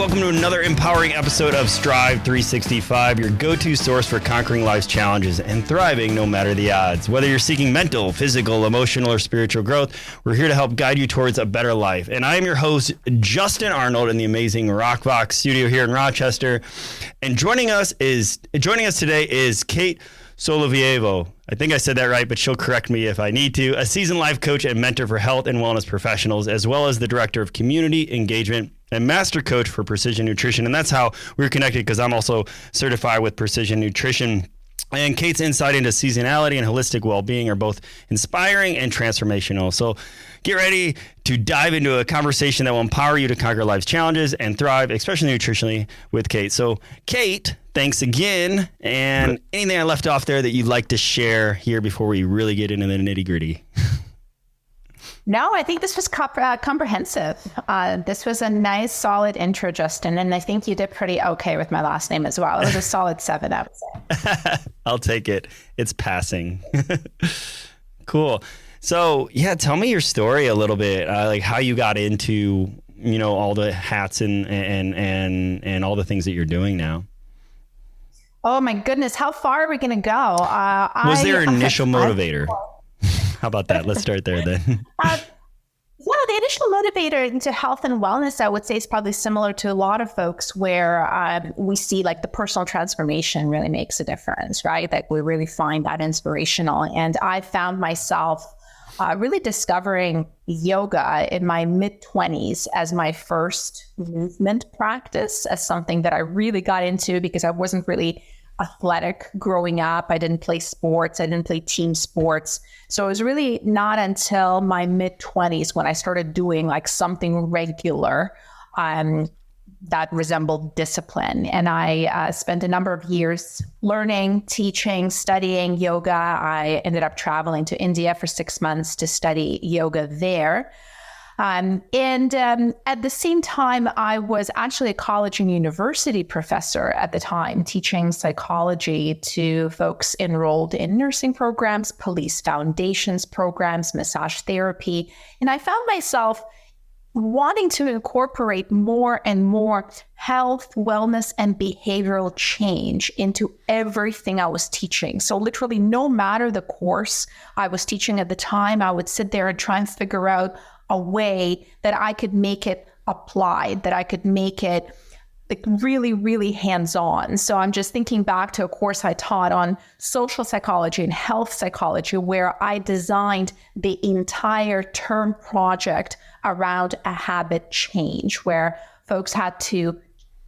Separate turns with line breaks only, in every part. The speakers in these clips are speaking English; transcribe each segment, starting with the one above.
welcome to another empowering episode of Strive 365, your go-to source for conquering life's challenges and thriving no matter the odds. Whether you're seeking mental, physical, emotional, or spiritual growth, we're here to help guide you towards a better life. And I am your host, Justen Arnold, in the amazing Roc Vox studio here in Rochester. And joining us today is Kate Solovieva. I think I said that right, but she'll correct me if I need to. A seasoned life coach and mentor for health and wellness professionals, as well as the director of community engagement and master coach for precision nutrition. And that's how we're connected, because I'm also certified with precision nutrition. And Kate's insight into seasonality and holistic well-being are both inspiring and transformational. So get ready to dive into a conversation that will empower you to conquer life's challenges and thrive, especially nutritionally, with Kate. So Kate, thanks again. And anything I left off there that you'd like to share here before we really get into the nitty-gritty?
No, I think this was comprehensive. This was a nice, solid intro, Justen, and I think you did pretty okay with my last name as well. It was a solid 7, I would say.
I'll take it. It's passing. Cool. So, yeah, tell me your story a little bit, like how you got into, all the hats and all the things that you're doing now.
Oh my goodness, how far are we going to go?
Was there an initial motivator? How about that? Let's start there then.
The initial motivator into health and wellness, I would say, is probably similar to a lot of folks where we see like the personal transformation really makes a difference, right? Like we really find that inspirational. And I found myself really discovering yoga in my mid-20s as my first movement practice, as something that I really got into because I wasn't really athletic growing up. I didn't play sports. I didn't play team sports. So it was really not until my mid-20s when I started doing like something regular that resembled discipline. And I spent a number of years learning, teaching, studying yoga. I ended up traveling to India for 6 months to study yoga there. And at the same time, I was actually a college and university professor at the time, teaching psychology to folks enrolled in nursing programs, police foundations programs, massage therapy. And I found myself wanting to incorporate more and more health, wellness, and behavioral change into everything I was teaching. So literally, no matter the course I was teaching at the time, I would sit there and try and figure out a way that I could make it applied, that I could make it like really, really hands-on. So I'm just thinking back to a course I taught on social psychology and health psychology, where I designed the entire term project around a habit change, where folks had to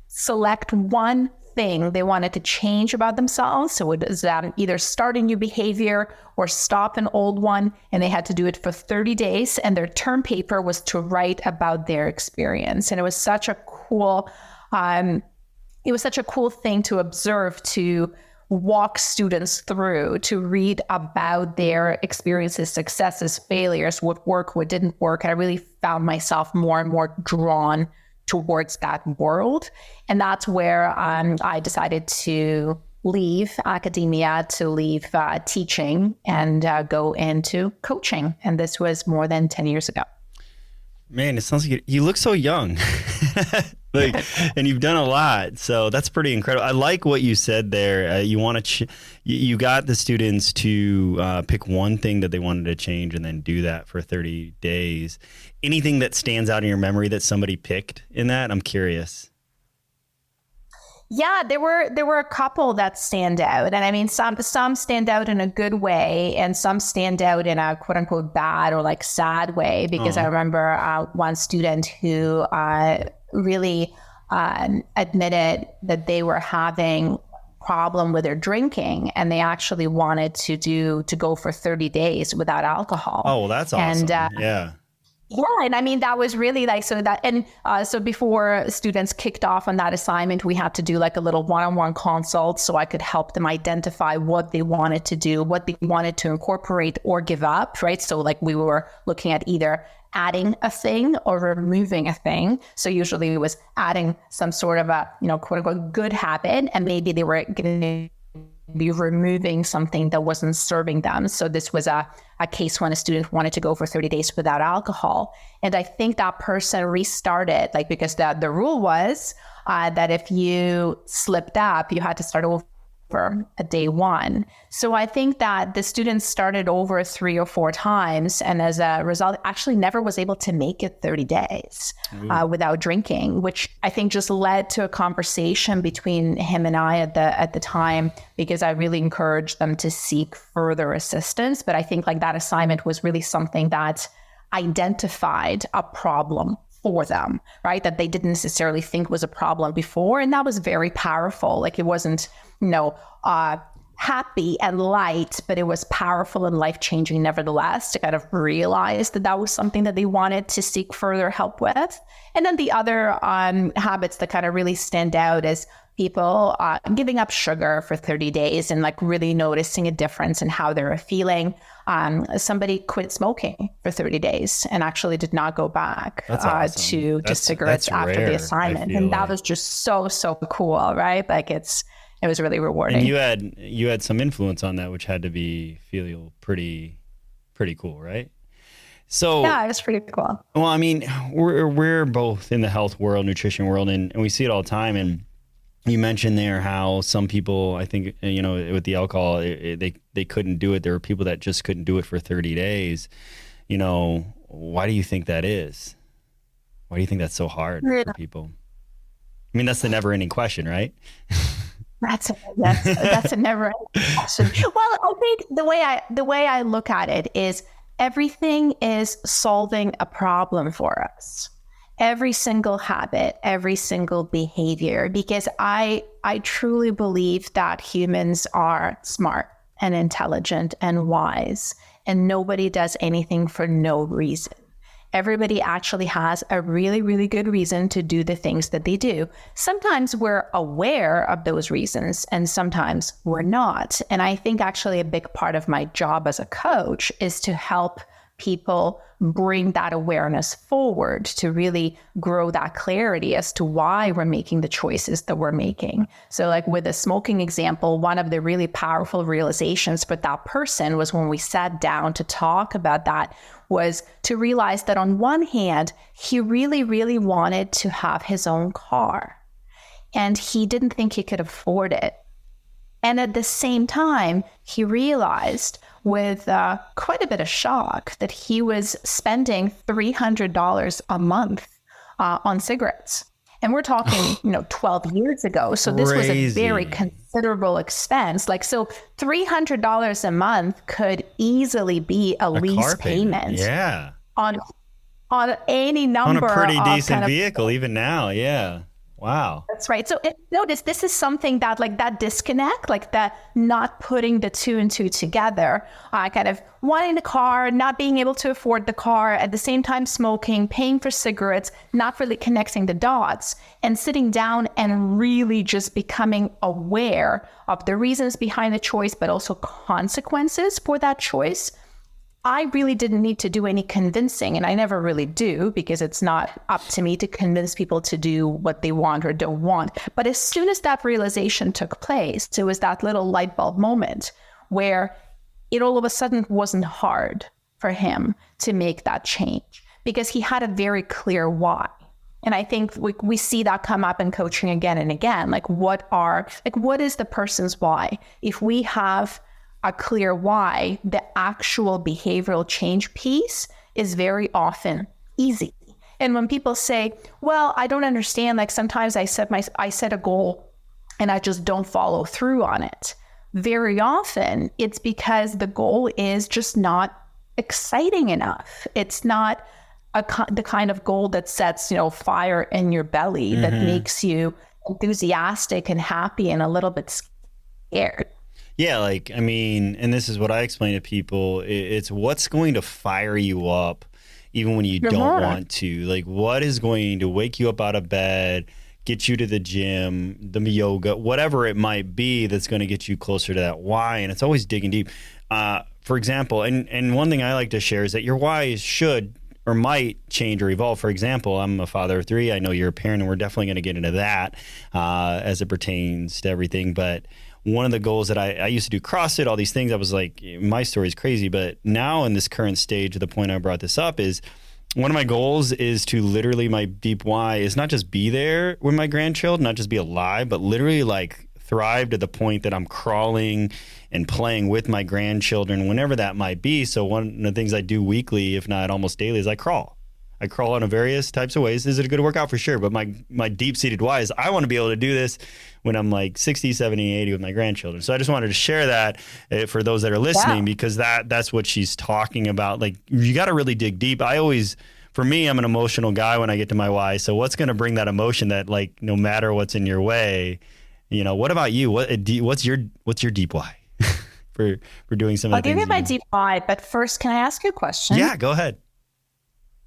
select one thing they wanted to change about themselves. So it was either start a new behavior or stop an old one, and they had to do it for 30 days. And their term paper was to write about their experience. And it was such a cool, thing to observe, to walk students through, to read about their experiences, successes, failures, what worked, what didn't work. I really found myself more and more drawn towards that world. And that's where I decided to leave academia, to leave teaching, and go into coaching. And this was more than 10 years ago.
Man, it sounds like you look so young. And you've done a lot. So that's pretty incredible. I like what you said there. You got the students to pick one thing that they wanted to change and then do that for 30 days. Anything that stands out in your memory that somebody picked in that? I'm curious.
Yeah, there were a couple that stand out. And I mean, some stand out in a good way, and some stand out in a quote unquote bad or like sad way, because I remember one student who really admitted that they were having problem with their drinking, and they actually wanted to go for 30 days without alcohol.
Oh, well, that's awesome.
And,
yeah.
Yeah, and I mean, that was really like, so before students kicked off on that assignment, we had to do like a little one-on-one consult so I could help them identify what they wanted to do, what they wanted to incorporate or give up, right? So like we were looking at either adding a thing or removing a thing. So usually it was adding some sort of a, quote unquote, good habit, and maybe they were going to be removing something that wasn't serving them. So this was a case when a student wanted to go for 30 days without alcohol. And I think that person restarted, like, because the rule was that if you slipped up, you had to start over at day one. So I think that the students started over 3 or 4 times, and as a result, actually never was able to make it 30 days without drinking, which I think just led to a conversation between him and I at the time, because I really encouraged them to seek further assistance. But I think like that assignment was really something that identified a problem for them, right? That they didn't necessarily think was a problem before. And that was very powerful. Like it wasn't, happy and light, but it was powerful and life-changing nevertheless, to kind of realize that that was something that they wanted to seek further help with. And then the other habits that kind of really stand out is people giving up sugar for 30 days and like really noticing a difference in how they're feeling. Somebody quit smoking for 30 days and actually did not go back to cigarettes after the assignment. And that was just so cool, right? Like it was really rewarding.
And you had some influence on that, which had to feel pretty cool, right? So
yeah, it was pretty cool.
Well, I mean, we're both in the health world, nutrition world, and we see it all the time. And you mentioned there how some people, I think, with the alcohol, they couldn't do it. There were people that just couldn't do it for 30 days. Why do you think that is? Why do you think that's so hard for people? I mean, that's the never-ending question, right?
That's a never-ending question. Well, I think the way I look at it is everything is solving a problem for us. Every single habit, every single behavior, because I truly believe that humans are smart and intelligent and wise, and nobody does anything for no reason. Everybody actually has a really, really good reason to do the things that they do. Sometimes we're aware of those reasons and sometimes we're not. And I think actually a big part of my job as a coach is to help people bring that awareness forward, to really grow that clarity as to why we're making the choices that we're making. So like with the smoking example, one of the really powerful realizations for that person was when we sat down to talk about that, was to realize that on one hand, he really, really wanted to have his own car and he didn't think he could afford it. And at the same time, he realized with quite a bit of shock that he was spending $300 a month on cigarettes. And we're talking, 12 years ago. So this was a very considerable expense. Like, so $300 a month could easily be a lease payment.
Yeah.
On any number
on a pretty
of
decent vehicle, even now. Yeah. Wow.
That's right. So notice this is something that like that disconnect, like that not putting the two and two together, kind of wanting the car, not being able to afford the car, at the same time smoking, paying for cigarettes, not really connecting the dots, and sitting down and really just becoming aware of the reasons behind the choice, but also consequences for that choice. I really didn't need to do any convincing, and I never really do, because it's not up to me to convince people to do what they want or don't want. But as soon as that realization took place, it was that little light bulb moment where it all of a sudden wasn't hard for him to make that change, because he had a very clear why. And I think we see that come up in coaching again and again. What is the person's why? If we have a clear why, the actual behavioral change piece is very often easy. And when people say, well, I don't understand, like sometimes I set a goal and I just don't follow through on it. Very often it's because the goal is just not exciting enough. It's not the kind of goal that sets, fire in your belly, that makes you enthusiastic and happy and a little bit scared.
Yeah, and this is what I explain to people. It's what's going to fire you up even when you don't want to. Like, what is going to wake you up out of bed, get you to the gym, the yoga, whatever it might be that's going to get you closer to that why. And it's always digging deep. For example, and one thing I like to share is that your whys should or might change or evolve. For example, I'm a father of 3. I know you're a parent, and we're definitely going to get into that as it pertains to everything. But one of the goals that I used to do CrossFit, all these things. I was like, my story is crazy. But now in this current stage, the point I brought this up is one of my goals is to literally, my deep why is not just be there with my grandchildren, not just be alive, but literally like thrive to the point that I'm crawling and playing with my grandchildren, whenever that might be. So one of the things I do weekly, if not almost daily, is I crawl. I crawl in various types of ways. Is it a good workout? For sure. But my deep-seated why is I want to be able to do this when I'm like 60, 70, 80 with my grandchildren. So I just wanted to share that for those that are listening, because that's what she's talking about. Like, you got to really dig deep. For me, I'm an emotional guy when I get to my why. So what's going to bring that emotion that, like, no matter what's in your way, what about you? What's your deep why for doing some of the things?
I'll give you my deep why, but first, can I ask you a question?
Yeah, go ahead.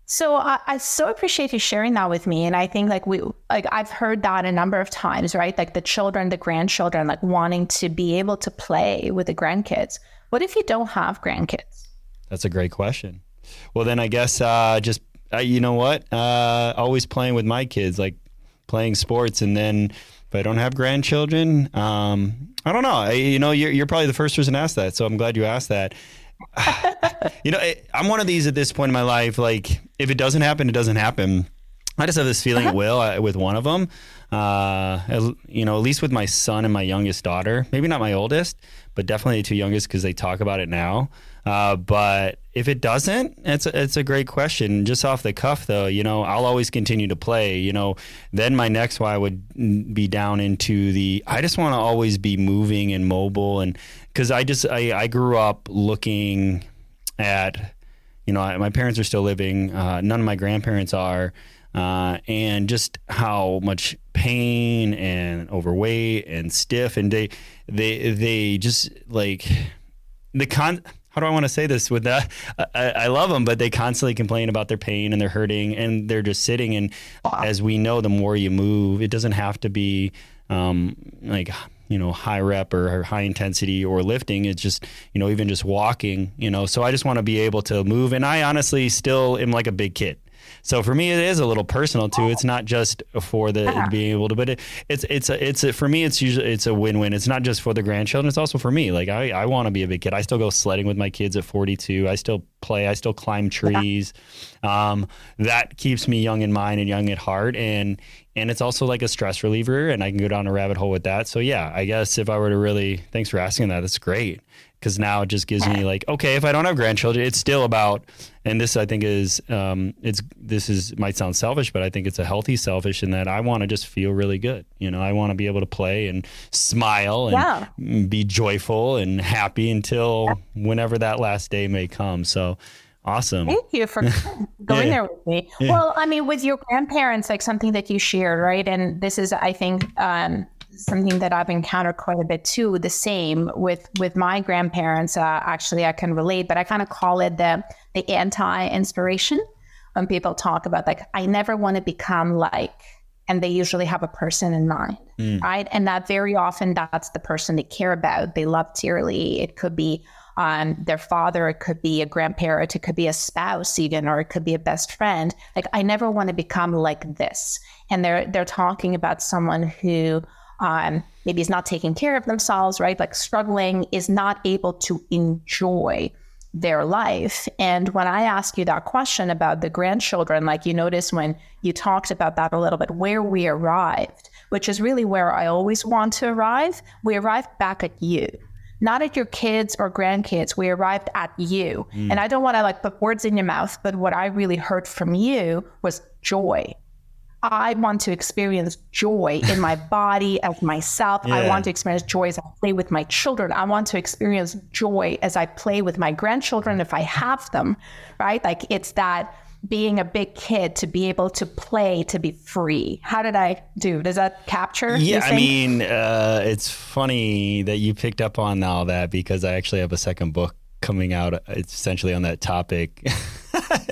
So I so appreciate you sharing that with me. And I think I've heard that a number of times, right? Like the grandchildren, like wanting to be able to play with the grandkids. What if you don't have grandkids?
That's a great question. Well, then I guess always playing with my kids, like playing sports. And then if I don't have grandchildren, I don't know. You're probably the first person to ask that. So I'm glad you asked that. I'm one of these at this point in my life, like, if it doesn't happen, it doesn't happen. I just have this feeling it will with one of them, at least with my son and my youngest daughter, maybe not my oldest, but definitely the two youngest, because they talk about it now. But if it doesn't, it's a great question. Just off the cuff though, I'll always continue to play, then my next why would be down into I just want to always be moving and mobile. And cause I grew up looking at, my parents are still living, none of my grandparents are, and just how much pain and overweight and stiff, and they just like how do I want to say this with that? I love them, but they constantly complain about their pain and they're hurting and they're just sitting. And as we know, the more you move, it doesn't have to be high rep or high intensity or lifting. It's just, even just walking, so I just want to be able to move. And I honestly still am like a big kid. So for me, it is a little personal too. It's not just for being able to, but for me, it's a win-win. It's not just for the grandchildren. It's also for me. Like I want to be a big kid. I still go sledding with my kids at 42. I still play. I still climb trees. That keeps me young in mind and young at heart. And it's also like a stress reliever, and I can go down a rabbit hole with that. So yeah, I guess if I were to thanks for asking that. That's great. Because now it just gives me like, okay, if I don't have grandchildren, it's still about, and this I think might sound selfish, but I think it's a healthy selfish in that I want to just feel really good. I want to be able to play and smile and be joyful and happy until whenever that last day may come. So awesome.
Thank you for going there with me. Yeah. Well, I mean, with your grandparents, like something that you shared, right? And this is, I think, something that I've encountered quite a bit too. The same with my grandparents. Actually, I can relate, but I kind of call it the anti-inspiration. When people talk about like, I never want to become like, and they usually have a person in mind, right? And that very often that's the person they care about. They love dearly. It could be their father, it could be a grandparent, it could be a spouse even, or it could be a best friend. Like, I never want to become like this. And they're talking about someone who maybe is not taking care of themselves, right? Like struggling, is not able to enjoy their life. And when I ask you that question about the grandchildren, like you notice when you talked about that a little bit, where we arrived, which is really where I always want to arrive. We arrived back at you, not at your kids or grandkids. We arrived at you. And I don't want to like put words in your mouth, but what I really heard from you was joy. I want to experience joy in my body, of myself. Yeah. I want to experience joy as I play with my children. I want to experience joy as I play with my grandchildren if I have them, right? Like, it's that being a big kid, to be able to play, to be free. How did I do? Does that capture?
Yeah, I mean, it's funny that you picked up on all that, because I actually have a second book coming out. It's essentially on that topic.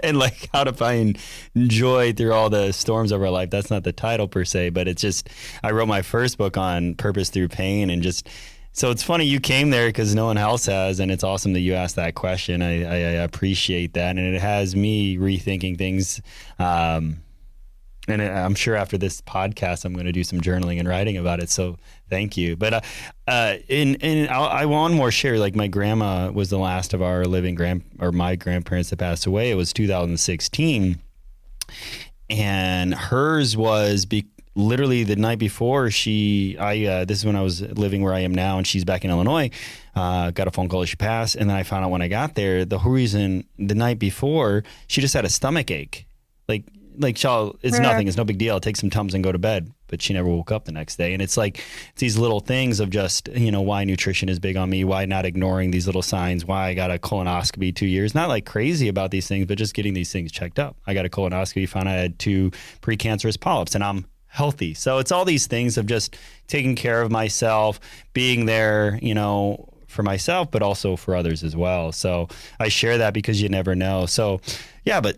And like how to find joy through all the storms of our life. That's not the title per se, but it's just, I wrote my first book on purpose through pain. And just, so it's funny you came there because no one else has. And it's awesome that you asked that question. I appreciate that. And it has me rethinking things. And I'm sure after this podcast, I'm going to do some journaling and writing about it. So thank you. But I want more share. Like my grandma was the last of our living my grandparents that passed away. It was 2016, and hers was literally the night before this is when I was living where I am now, and she's back in Illinois. Got a phone call that she passed, and then I found out when I got there the reason the night before she just had a stomach ache, it's nothing. It's no big deal. Take some Tums and go to bed. But she never woke up the next day. And it's these little things of just, why nutrition is big on me, why not ignoring these little signs, why I got a colonoscopy 2 years. Not like crazy about these things, but just getting these things checked up. I got a colonoscopy, found I had 2 precancerous polyps, and I'm healthy. So it's all these things of just taking care of myself, being there, for myself, but also for others as well. So I share that because you never know. So yeah, but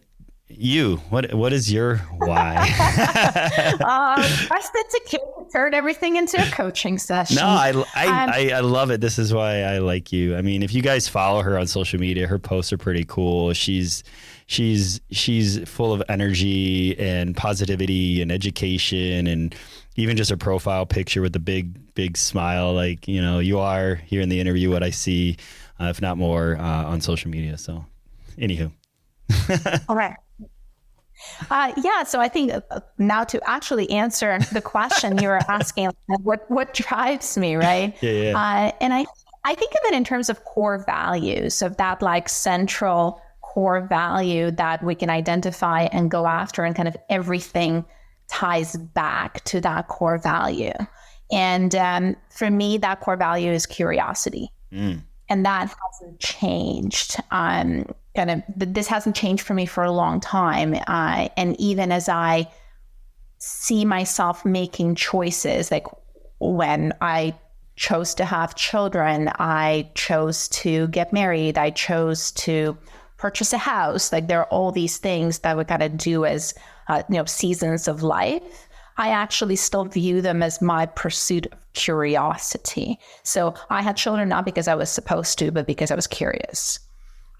what is your why?
I spent a kid to turn everything into a coaching session.
No, I love it. This is why I like you. I mean, if you guys follow her on social media, her posts are pretty cool. She's full of energy and positivity and education, and even just her profile picture with the big smile, you are here in the interview, what I see, if not more, on social media. So anywho.
All right. So I think now to actually answer the question you were asking, what drives me, right?
Yeah.
And I think of it in terms of core values, of that central core value that we can identify and go after, and kind of everything ties back to that core value. And for me, that core value is curiosity. And that hasn't changed. This hasn't changed for me for a long time. And even as I see myself making choices, like when I chose to have children, I chose to get married, I chose to purchase a house. There are all these things that we got to do as, seasons of life. I actually still view them as my pursuit of curiosity. So I had children not because I was supposed to, but because I was curious.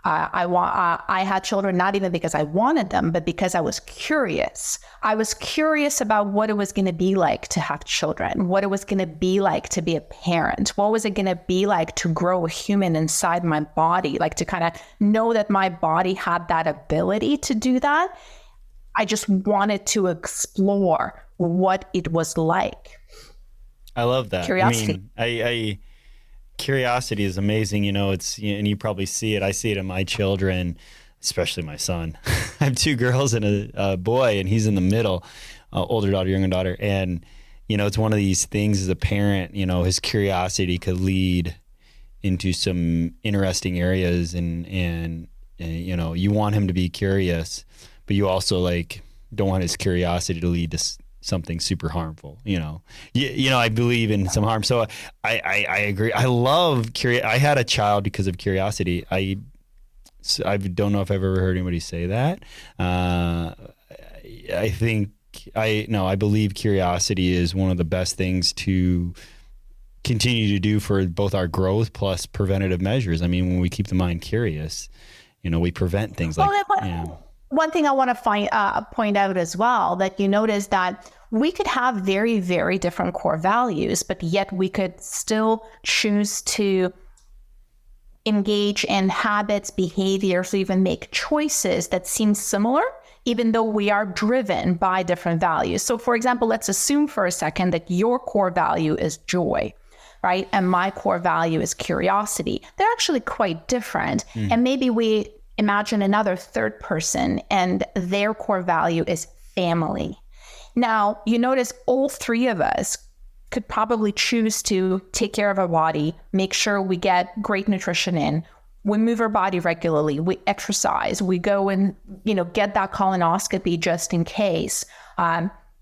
I had children not even because I wanted them, but because I was curious. I was curious about what it was going to be like to have children, what it was going to be like to be a parent, what was it going to be like to grow a human inside my body, to kind of know that my body had that ability to do that. I just wanted to explore what it was like.
I love that.
Curiosity.
I curiosity is amazing. It's, and you probably see it. I see it in my children, especially my son. I have 2 girls and a boy, and he's in the middle, older daughter, younger daughter. And, it's one of these things as a parent, his curiosity could lead into some interesting areas, and you want him to be curious, but you also don't want his curiosity to lead to something super harmful. I believe in some harm. So I agree. I love I had a child because of curiosity. I don't know if I've ever heard anybody say that. I believe curiosity is one of the best things to continue to do for both our growth plus preventative measures. I mean, when we keep the mind curious, we prevent things
One thing I want to point out as well, that you notice that we could have very, very different core values, but yet we could still choose to engage in habits, behaviors, or even make choices that seem similar, even though we are driven by different values. So for example, let's assume for a second that your core value is joy, right? And my core value is curiosity. They're actually quite different. And maybe we imagine another third person and their core value is family. Now, you notice all 3 of us could probably choose to take care of our body, make sure we get great nutrition in, we move our body regularly, we exercise, we go and, get that colonoscopy just in case,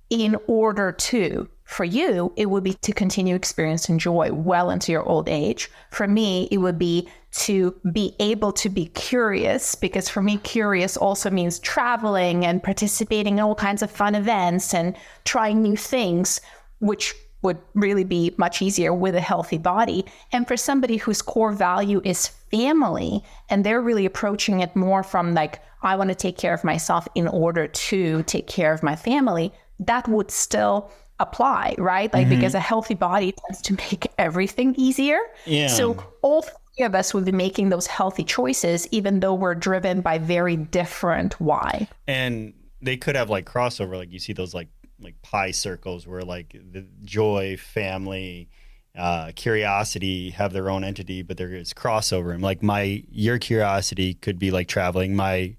in order to, for you, it would be to continue experiencing joy well into your old age. For me, it would be to be able to be curious, because for me, curious also means traveling and participating in all kinds of fun events and trying new things, which would really be much easier with a healthy body. And for somebody whose core value is family, and they're really approaching it more from I want to take care of myself in order to take care of my family, that would still apply, right? Like, because a healthy body tends to make everything easier.
Yeah.
So all three of us would be making those healthy choices, even though we're driven by very different why.
And they could have like crossover, like you see those like pie circles where like the joy, family, curiosity have their own entity, but there is crossover. And like your curiosity could be like traveling, my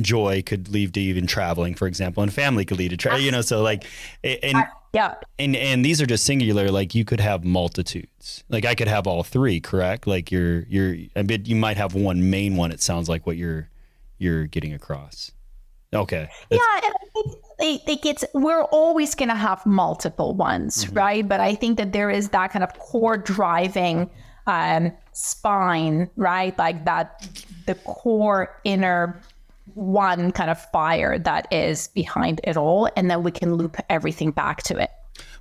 joy could lead to even traveling, for example, and family could lead to travel, you know, so like, and these are just singular, like you could have multitudes, like I could have all three, correct? Like you might have one main one, it sounds like what you're getting across. Okay.
Yeah, and I think we're always going to have multiple ones, right? But I think that there is that kind of core driving spine, right? Like that, the core inner one kind of fire that is behind it all. And then we can loop everything back to it.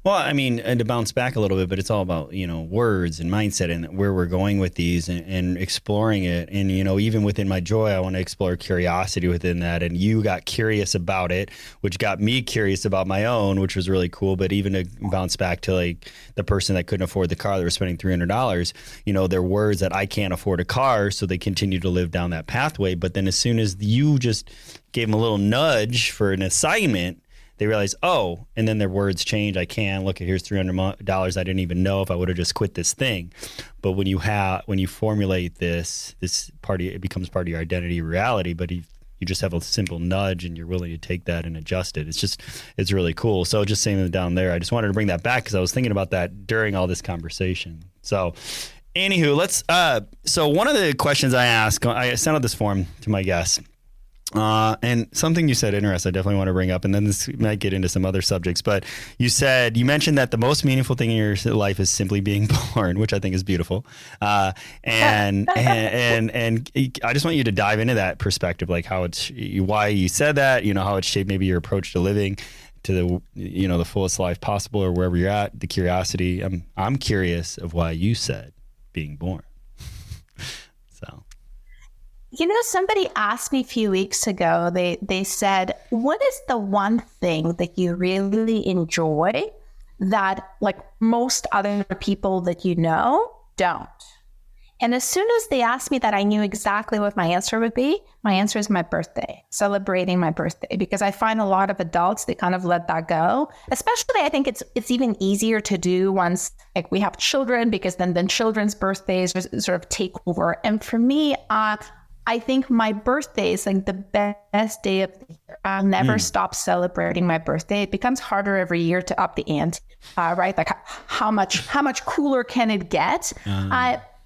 Well, I mean, and to bounce back a little bit, but it's all about, you know, words and mindset and where we're going with these and exploring it. And, you know, even within my joy, I want to explore curiosity within that. And you got curious about it, which got me curious about my own, which was really cool. But even to bounce back to like the person that couldn't afford the car, that was spending $300, you know, their words that I can't afford a car. So they continue to live down that pathway. But then as soon as you just gave them a little nudge for an assignment, they realize, oh, and then their words change. I can look at, here's $300 I didn't even know if I would have just quit this thing. But when you formulate this party, it becomes part of your identity, reality. But you just have a simple nudge and you're willing to take that and adjust it. It's really cool. So just saying that down there, I just wanted to bring that back because I was thinking about that during all this conversation. So anywho, so one of the questions I ask, I sent out this form to my guests. And something you said interesting, I definitely want to bring up, and then this might get into some other subjects, but you mentioned that the most meaningful thing in your life is simply being born, which I think is beautiful. And I just want you to dive into that perspective, like why you said that, you know, how it shaped maybe your approach to living to the, you know, the fullest life possible or wherever you're at, the curiosity. I'm curious of why you said being born. So.
You know, somebody asked me a few weeks ago, they said, what is the one thing that you really enjoy that like most other people that you know don't? And as soon as they asked me that, I knew exactly what my answer would be. My answer is my birthday, celebrating my birthday, because I find a lot of adults, they kind of let that go. Especially, I think it's even easier to do once like we have children, because then children's birthdays sort of take over. And for me, I think my birthday is like the best day of the year. I'll never stop celebrating my birthday. It becomes harder every year to up the ante, right? Like how much cooler can it get?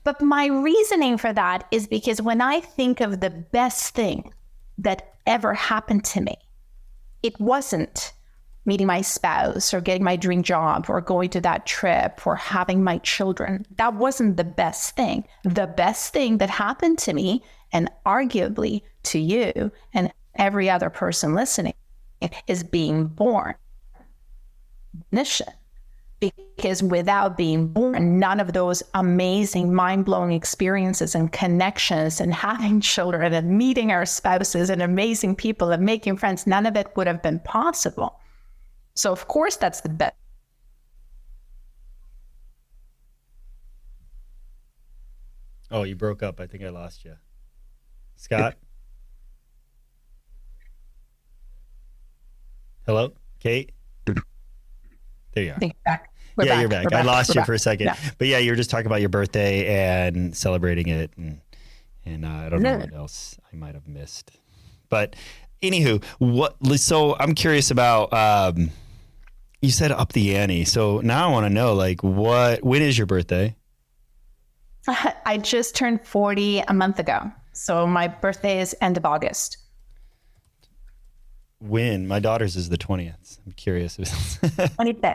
But my reasoning for that is because when I think of the best thing that ever happened to me, it wasn't meeting my spouse or getting my dream job or going to that trip or having my children. That wasn't the best thing. The best thing that happened to me, and arguably to you and every other person listening, is being born. Mission. Because without being born, none of those amazing, mind-blowing experiences and connections and having children and meeting our spouses and amazing people and making friends, none of it would have been possible. So of course, that's the best.
Oh, you broke up. I think I lost you. Scott? Hello? Kate? There you are.
We're back.
You're back. I lost you for a second. Yeah. But yeah, you were just talking about your birthday and celebrating it. And I don't know what else I might have missed. But anywho, so I'm curious about, you said up the ante. So now I want to know, like, when is your birthday?
I just turned 40 a month ago. So my birthday is end of August.
When? My daughter's is the 20th. I'm curious.
25th.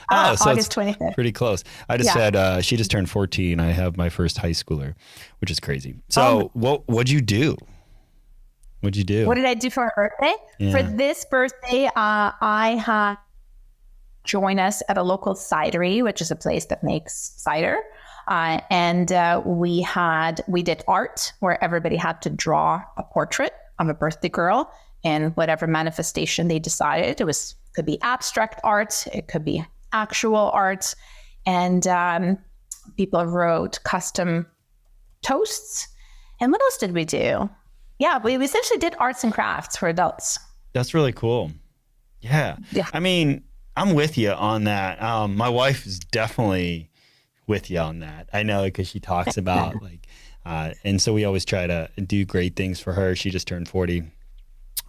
So
August 25th.
Pretty close. I just said she just turned 14. I have my first high schooler, which is crazy. So what'd you do? What did I do for my birthday? Yeah. For this birthday, I had join us at a local cidery, which is a place that makes cider. And we did art where everybody had to draw a portrait
I'm a birthday girl, and whatever manifestation they decided, could be abstract art, it could be actual art, and people wrote custom toasts. And what else did we do? Yeah, we essentially did arts and crafts for adults.
That's really cool. Yeah. I mean, I'm with you on that. My wife is definitely with you on that. I know, because she talks about like, and so we always try to do great things for her. She just turned 40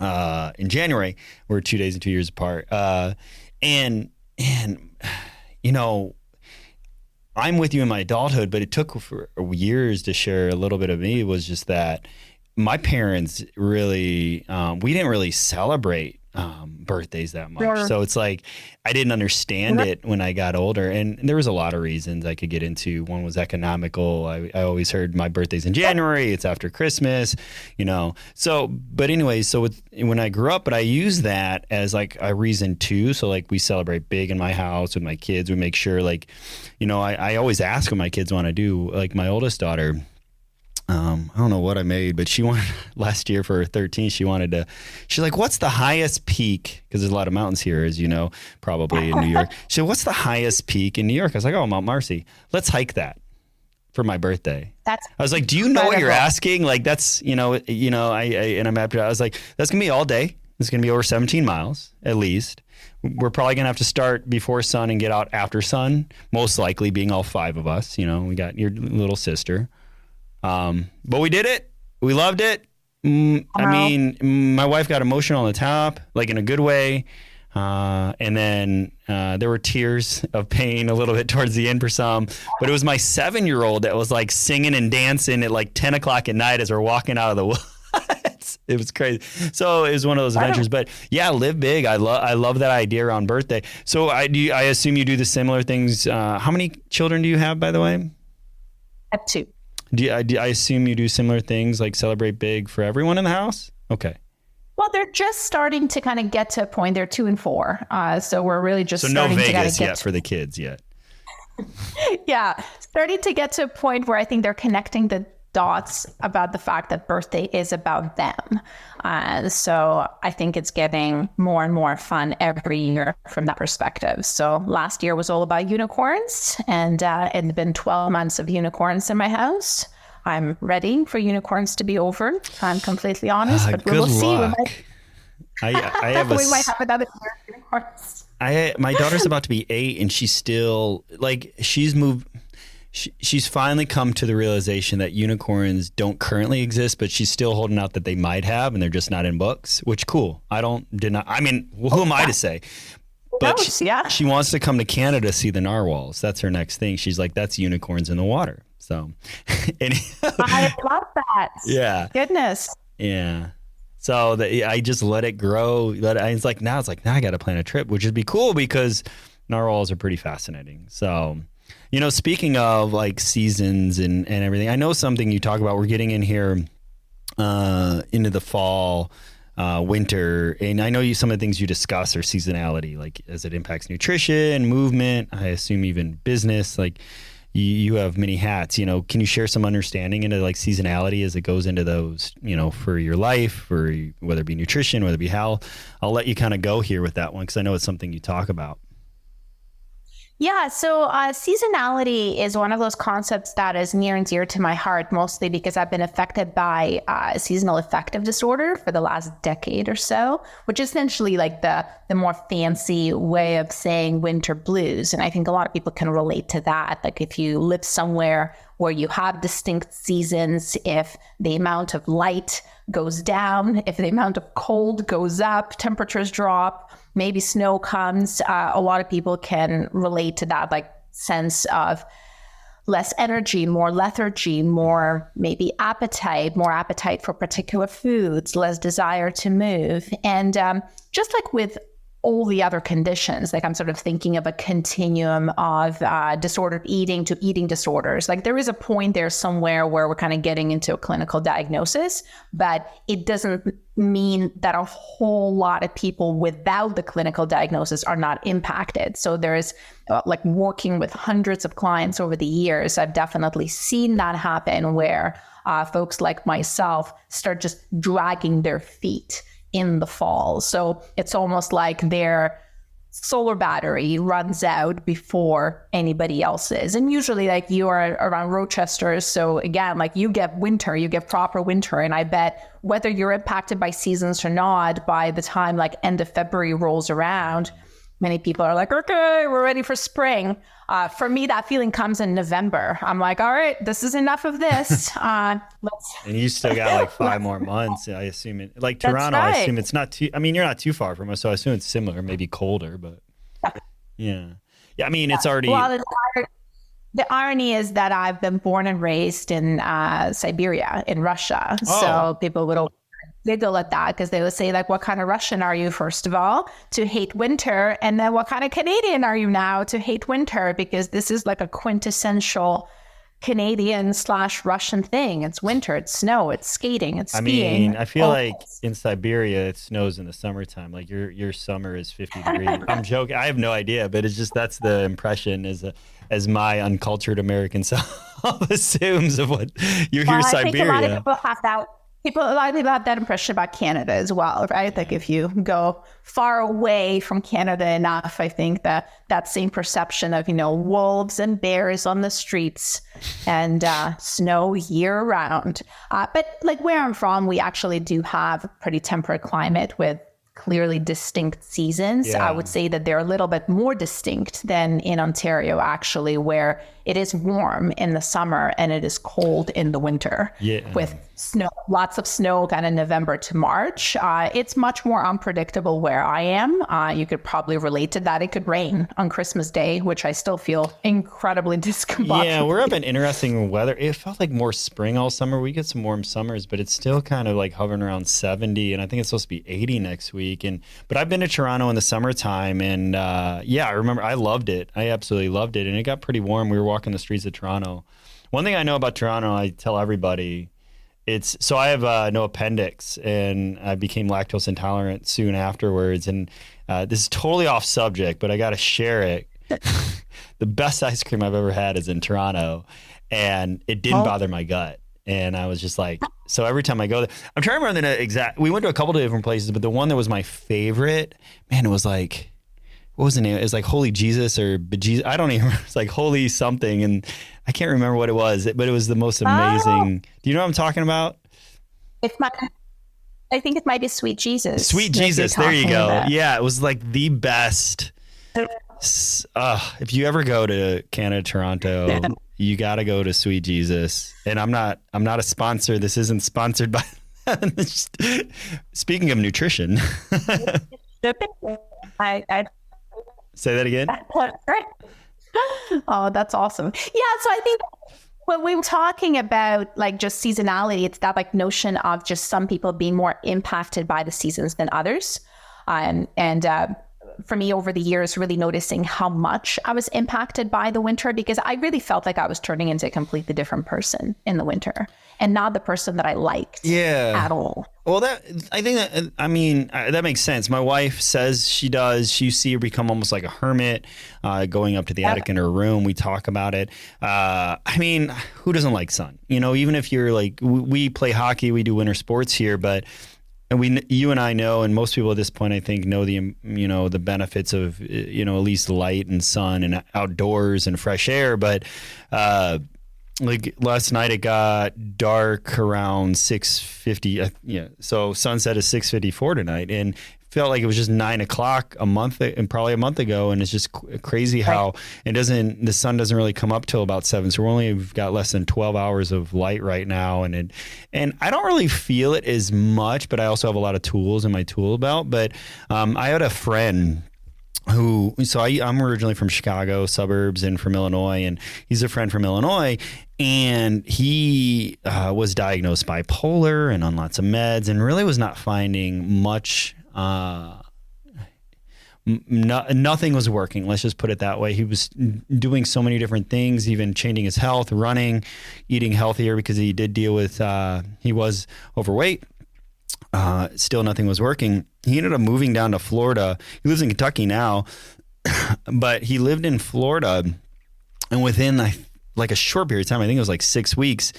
in January. We're 2 days and 2 years apart. And you know, I'm with you in my adulthood, but it took for years to share a little bit of me. Was just that my parents really, we didn't really celebrate birthdays that much. Sure. So it's like, I didn't understand it when I got older. And there was a lot of reasons I could get into. One was economical. I always heard my birthday's in January. It's after Christmas, you know. So, but anyway, so when I grew up, but I use that as like a reason too. So like we celebrate big in my house with my kids. We make sure like, you know, I always ask what my kids want to do. Like my oldest daughter, I don't know what I made, but she wanted last year for her 13. She's like, what's the highest peak? Because there's a lot of mountains here, as you know, probably in New York. She said, what's the highest peak in New York? I was like, oh, Mount Marcy. Let's hike that for my birthday. I was like, do you know what you're asking? Like, that's, and I'm happy. I was like, that's going to be all day. It's going to be over 17 miles at least. We're probably going to have to start before sun and get out after sun, most likely being all 5 of us. You know, we got your little sister. But we did it. We loved it. I mean, my wife got emotional on the top, like in a good way. And then there were tears of pain a little bit towards the end for some. But it was my 7-year-old that was like singing and dancing at like 10 o'clock at night as we're walking out of the woods. It was crazy. So it was one of those adventures. But yeah, live big. I love that idea around birthday. So I assume you do the similar things. How many children do you have, by the way?
I have 2.
I assume you do similar things, like celebrate big for everyone in the house? Okay.
Well, they're just starting to kind of get to a point. They're 2 and 4. So we're really just
starting to get yet for the kids yet.
Yeah. Starting to get to a point where I think they're connecting the dots about the fact that birthday is about them. So I think it's getting more and more fun every year from that perspective. So last year was all about unicorns, and it's been 12 months of unicorns in my house. I'm ready for unicorns to be over, if I'm completely honest, but we'll see.
I have
we might have another year of unicorns.
My daughter's about to be 8, and she's still like, she's moved. She's finally come to the realization that unicorns don't currently exist, but she's still holding out that they might have, and they're just not in books, which cool. I mean, who am I to say? But she wants to come to Canada to see the narwhals. That's her next thing. She's like, that's unicorns in the water. So
I love that.
Yeah.
Goodness.
Yeah. So I just let it grow. Now I got to plan a trip, which would be cool because narwhals are pretty fascinating. So, you know, speaking of like seasons and everything, I know something you talk about. We're getting in here into the fall, winter, and I know some of the things you discuss are seasonality, like as it impacts nutrition, movement. I assume even business. Like you have many hats. You know, can you share some understanding into like seasonality as it goes into those? You know, for your life, for whether it be nutrition, whether it be health. I'll let you kind of go here with that one because I know it's something you talk about.
Yeah, so seasonality is one of those concepts that is near and dear to my heart, mostly because I've been affected by seasonal affective disorder for the last decade or so, which is essentially like the more fancy way of saying winter blues. And I think a lot of people can relate to that. Like if you live somewhere where you have distinct seasons, if the amount of light goes down, if the amount of cold goes up, temperatures drop, maybe snow comes, a lot of people can relate to that, like sense of less energy, more lethargy, more maybe more appetite for particular foods, less desire to move. And just like with all the other conditions, like I'm sort of thinking of a continuum of disordered eating to eating disorders. Like there is a point there somewhere where we're kind of getting into a clinical diagnosis, but it doesn't mean that a whole lot of people without the clinical diagnosis are not impacted. So there's working with hundreds of clients over the years, I've definitely seen that happen where folks like myself start just dragging their feet in the fall. So it's almost like their solar battery runs out before anybody else's. And usually like you are around Rochester. So again, like you get winter, you get proper winter. And I bet whether you're impacted by seasons or not, by the time like end of February rolls around, many people are like, okay, we're ready for spring. For me, that feeling comes in November. I'm like, all right, this is enough of this.
And you still got like 5 more months, I assume. Like Toronto,
right.
I assume it's not too, I mean, you're not too far from us, so I assume it's similar, maybe colder, but yeah. Yeah, I mean, it's already...
Well, the irony is that I've been born and raised in Siberia, in Russia.
Oh.
So people would giggle at that because they would say, like, what kind of Russian are you, first of all, to hate winter? And then what kind of Canadian are you now to hate winter? Because this is like a quintessential Canadian/Russian thing. It's winter, it's snow, it's skating, it's skiing.
I mean, I feel like in Siberia, it snows in the summertime. Like your summer is 50 degrees. I'm joking. I have no idea, but it's just, that's the impression as my uncultured American self assumes of what you hear Siberia.
I think a lot of people have that. A lot of people have that impression about Canada as well, right? Like if you go far away from Canada enough, I think that same perception of, wolves and bears on the streets and snow year round. But like where I'm from, we actually do have a pretty temperate climate with clearly distinct seasons.
Yeah.
I would say that they're a little bit more distinct than in Ontario, actually, where it is warm in the summer and it is cold in the winter with snow, lots of snow kind of November to March. It's much more unpredictable where I am. You could probably relate to that. It could rain on Christmas Day, which I still feel incredibly discombobulated.
Yeah, we're up in interesting weather. It felt like more spring all summer. We get some warm summers, but it's still kind of like hovering around 70, and I think it's supposed to be 80 next week. But I've been to Toronto in the summertime, and I remember I loved it. I absolutely loved it, and it got pretty warm. We were walking the streets of Toronto. One thing I know about Toronto, I tell everybody, so I have no appendix, and I became lactose intolerant soon afterwards. And this is totally off subject, but I got to share it. The best ice cream I've ever had is in Toronto, and it didn't bother my gut. And I was just like, so every time I go there, I'm trying to remember the exact, we went to a couple of different places, but the one that was my favorite, man, it was like, what was the name? It was like Holy Jesus or Bejesus. I don't even remember. It's like Holy something. And I can't remember what it was, but it was the most amazing. Do you know what I'm talking about?
I think it might be Sweet Jesus.
Sweet Jesus. There you go. About. Yeah. It was like the best. If you ever go to Canada, Toronto, you got to go to Sweet Jesus. And I'm not a sponsor. This isn't sponsored by Speaking of nutrition.
I
say that again.
Oh, that's awesome. Yeah. So I think when we were talking about like just seasonality, it's that like notion of just some people being more impacted by the seasons than others. For me over the years, really noticing how much I was impacted by the winter, because I really felt like I was turning into a completely different person in the winter and not the person that I liked at all.
Well, that makes sense. My wife says she does. You see her become almost like a hermit, going up to the attic in her room. We talk about it. Who doesn't like sun? Even if you're like, we play hockey, we do winter sports here, but you and I know, and most people at this point, I think, know the benefits of, at least light and sun and outdoors and fresh air. But like last night, it got dark around 6:50. So sunset is 6:54 tonight, and felt like it was just 9 o'clock probably a month ago. And it's just crazy how the sun doesn't really come up till about 7. So we've got less than 12 hours of light right now. And I don't really feel it as much, but I also have a lot of tools in my tool belt. But I had a friend I'm originally from Chicago suburbs and from Illinois, and he's a friend from Illinois, and he was diagnosed bipolar and on lots of meds, and really was not finding much. Nothing was working. Let's just put it that way. He was doing so many different things, even changing his health, running, eating healthier, because he did deal with, he was overweight. Still nothing was working. He ended up moving down to Florida. He lives in Kentucky now, but he lived in Florida, and within like a short period of time, I think it was like 6 weeks,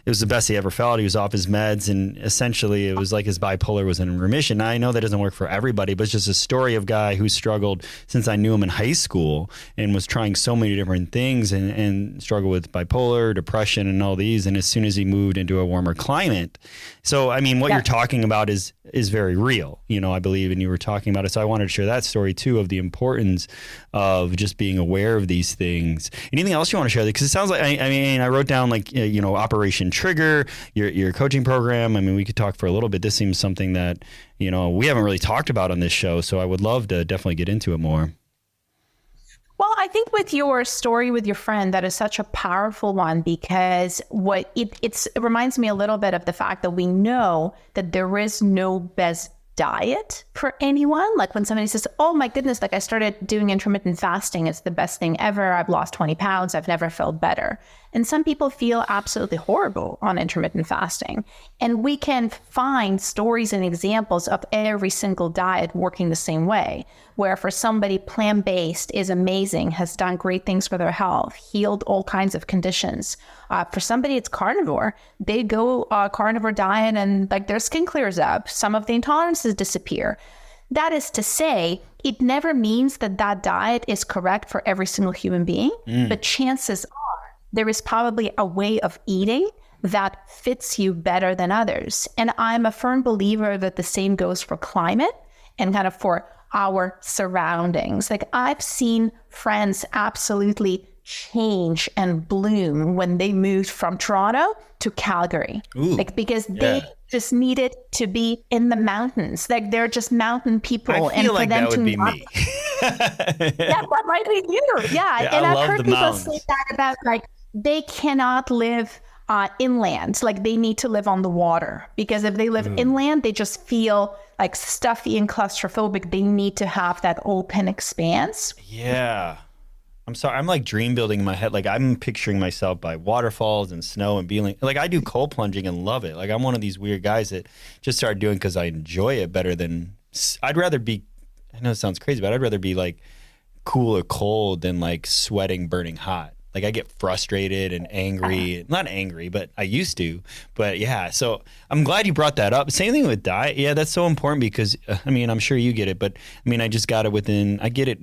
it was the best he ever felt. He was off his meds, and essentially it was like his bipolar was in remission. Now, I know that doesn't work for everybody, but it's just a story of a guy who struggled since I knew him in high school and was trying so many different things and struggled with bipolar, depression, and all these. And as soon as he moved into a warmer climate. So, I mean, what you're talking about is very real, I believe, and you were talking about it. So I wanted to share that story too, of the importance of just being aware of these things. Anything else you want to share? Because it sounds like, I wrote down like, Operation Trigger, your coaching program. I mean, we could talk for a little bit. This seems something that, we haven't really talked about on this show. So I would love to definitely get into it more.
Well, I think with your story with your friend, that is such a powerful one, because it reminds me a little bit of the fact that we know that there is no best diet for anyone. Like when somebody says, oh my goodness, like I started doing intermittent fasting, it's the best thing ever. I've lost 20 pounds. I've never felt better. And some people feel absolutely horrible on intermittent fasting. And we can find stories and examples of every single diet working the same way, where for somebody plant-based is amazing, has done great things for their health, healed all kinds of conditions. For somebody it's carnivore, they go carnivore diet and like their skin clears up, some of the intolerances disappear. That is to say, it never means that that diet is correct for every single human being, but chances are there is probably a way of eating that fits you better than others. And I'm a firm believer that the same goes for climate and kind of for our surroundings. Like I've seen friends absolutely change and bloom when they moved from Toronto to Calgary. Like because they just needed to be in the mountains. Like they're just mountain people.
I feel like that would be me.
That might be you. Yeah. And I've heard people say that about like they cannot live inland. Like they need to live on the water, because if they live inland, they just feel like stuffy and claustrophobic. They need to have that open expanse.
Yeah. I'm sorry. I'm like dream building in my head. Like I'm picturing myself by waterfalls and snow and being like I do cold plunging and love it. Like I'm one of these weird guys that just started doing because I enjoy it better than I'd rather be. I know it sounds crazy, but I'd rather be like cool or cold than like sweating, burning hot. Like I get frustrated and angry, not angry, but I used to, but yeah. So I'm glad you brought that up. Same thing with diet. Yeah, that's so important because I mean, I'm sure you get it, but I mean, I just got it I get it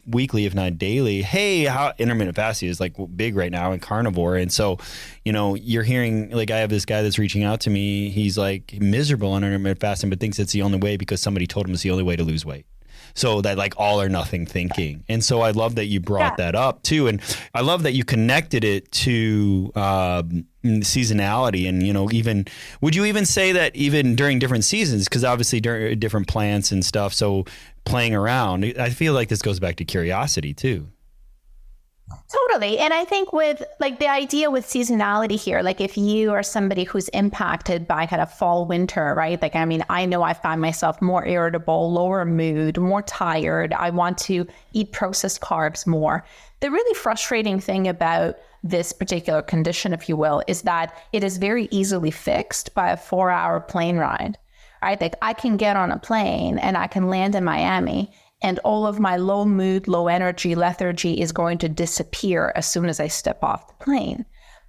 weekly, if not daily. Hey, how intermittent fasting is like big right now in carnivore. And so, you're hearing, like I have this guy that's reaching out to me. He's like miserable on intermittent fasting, but thinks it's the only way because somebody told him it's the only way to lose weight. So that like all or nothing thinking. And so I love that you brought that up too. And I love that you connected it to seasonality. And, even, would you even say that even during different seasons, because obviously during different plants and stuff, so playing around, I feel like this goes back to curiosity too.
Totally. And I think with like the idea with seasonality here, like if you are somebody who's impacted by kind of fall, winter, right? Like, I mean, I know I find myself more irritable, lower mood, more tired. I want to eat processed carbs more. The really frustrating thing about this particular condition, if you will, is that it is very easily fixed by a 4-hour plane ride, right? Like I can get on a plane and I can land in Miami, and all of my low mood, low energy, lethargy is going to disappear as soon as I step off the plane.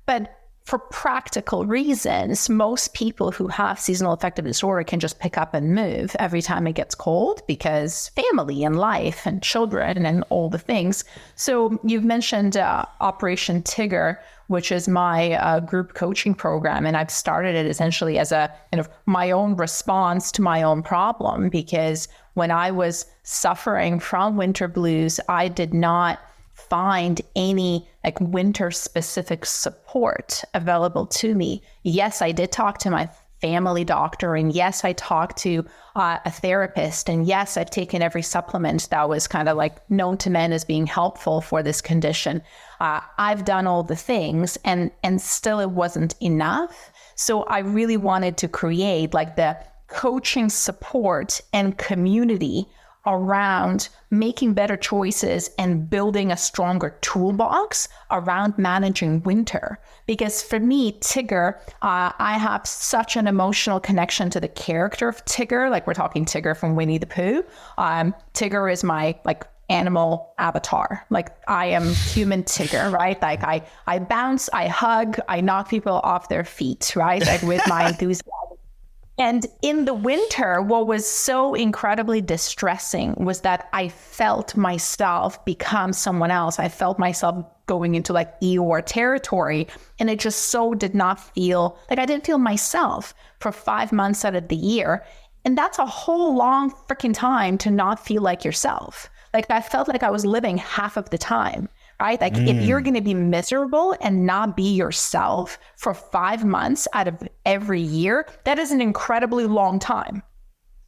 But for practical reasons, most people who have seasonal affective disorder can just pick up and move every time it gets cold because family and life and children and all the things. So you've mentioned Operation Tigger, which is my group coaching program. And I've started it essentially as a kind of my own response to my own problem, because when I was suffering from winter blues, I did not find any like winter specific support available to me. Yes, I did talk to my family doctor, and yes, I talked to a therapist, and yes, I've taken every supplement that was kind of like known to men as being helpful for this condition. I've done all the things, and still it wasn't enough. So I really wanted to create like the coaching support and community around making better choices and building a stronger toolbox around managing winter. Because for me, Tigger, I have such an emotional connection to the character of Tigger. Like we're talking Tigger from Winnie the Pooh. Tigger is my like animal avatar. Like I am human Tigger, right? Like I bounce, I hug, I knock people off their feet, right? Like with my enthusiasm. And in the winter, what was so incredibly distressing was that I felt myself become someone else. I felt myself going into like Eeyore territory. And it just so did not feel like I didn't feel myself for 5 months out of the year. And that's a whole long freaking time to not feel like yourself. Like I felt like I was living half of the time. Right? Like if you're going to be miserable and not be yourself for 5 months out of every year, that is an incredibly long time.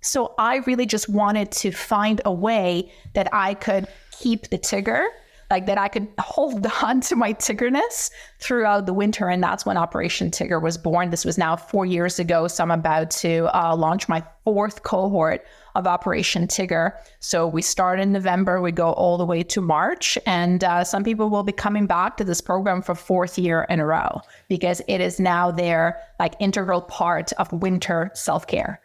So I really just wanted to find a way that I could keep the Tigger, like that I could hold on to my Tiggerness throughout the winter. And that's when Operation Tigger was born. This was now 4 years ago. So I'm about to launch my 4th cohort of Operation Tigger. So we start in November, we go all the way to March, and some people will be coming back to this program for 4th year in a row because it is now their like integral part of winter self-care.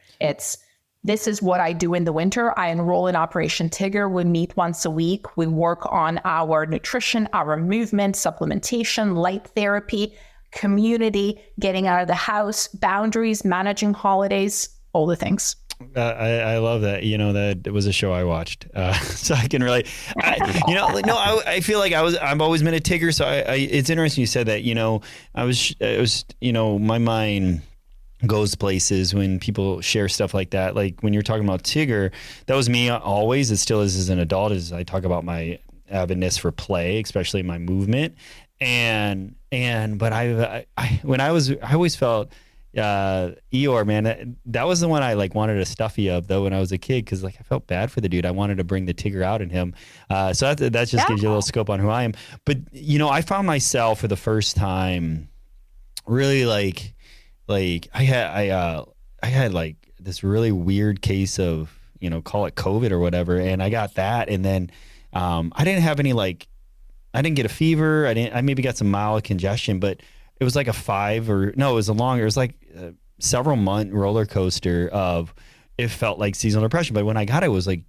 This is what I do in the winter. I enroll in Operation Tigger. We meet once a week. We work on our nutrition, our movement, supplementation, light therapy, community, getting out of the house, boundaries, managing holidays, all the things.
I love that. That was a show I watched, so I can relate. I feel like I've always been a Tigger. So it's interesting you said that. I was. My mind goes places when people share stuff like that. Like when you're talking about Tigger, that was me always. It still is as an adult. As I talk about my avidness for play, especially my movement, but I always felt. Eeyore, man, that was the one I like wanted a stuffy of though when I was a kid because like I felt bad for the dude. I wanted to bring the Tigger out in him. So that just gives you a little scope on who I am. But I found myself for the first time really like I had like this really weird case of call it COVID or whatever, and I got that, and then I didn't have any I didn't get a fever. I maybe got some mild congestion, but it was like it was like a several month roller coaster of, it felt like seasonal depression. But when I got it was like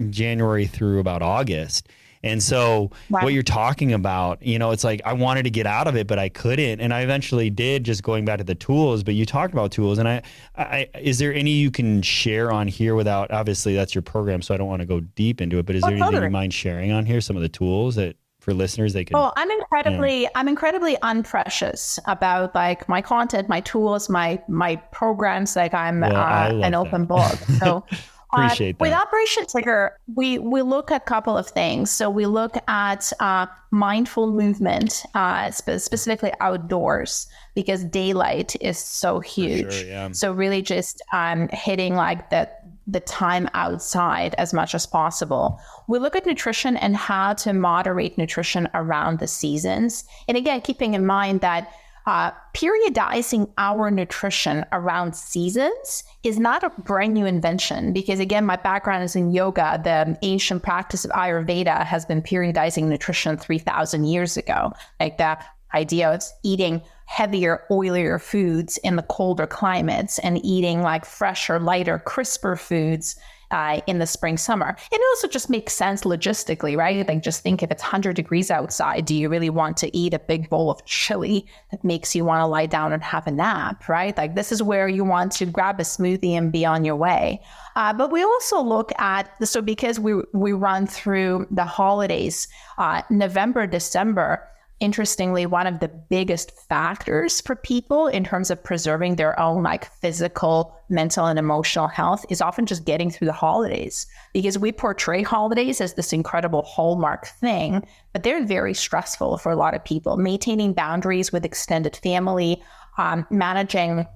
January through about August. And so what you're talking about, it's like I wanted to get out of it, but I couldn't. And I eventually did, just going back to the tools. But you talked about tools. And I is there any you can share on here without, obviously that's your program, so I don't want to go deep into it, but is there anything you mind sharing on here? Some of the tools that for listeners they can.
Oh, I'm incredibly unprecious about like my content, my tools, my programs. Like I'm an open book. So
appreciate that.
With Operation Tigger, we look at a couple of things. So we look at mindful movement, specifically outdoors, because daylight is so huge.
Sure, yeah.
So really just hitting like the time outside as much as possible. We look at nutrition and how to moderate nutrition around the seasons. And again, keeping in mind that periodizing our nutrition around seasons is not a brand new invention, because again, my background is in yoga. The ancient practice of Ayurveda has been periodizing nutrition 3,000 years ago. Like the idea of eating heavier, oilier foods in the colder climates and eating like fresher, lighter, crisper foods in the spring, summer. It also just makes sense logistically, right? Like just think if it's 100 degrees outside, do you really want to eat a big bowl of chili that makes you want to lie down and have a nap, right? Like this is where you want to grab a smoothie and be on your way. But we also look at, so because we run through the holidays, November, December, interestingly, one of the biggest factors for people in terms of preserving their own like physical, mental, and emotional health is often just getting through the holidays, because we portray holidays as this incredible hallmark thing, but they're very stressful for a lot of people. Maintaining boundaries with extended family, managing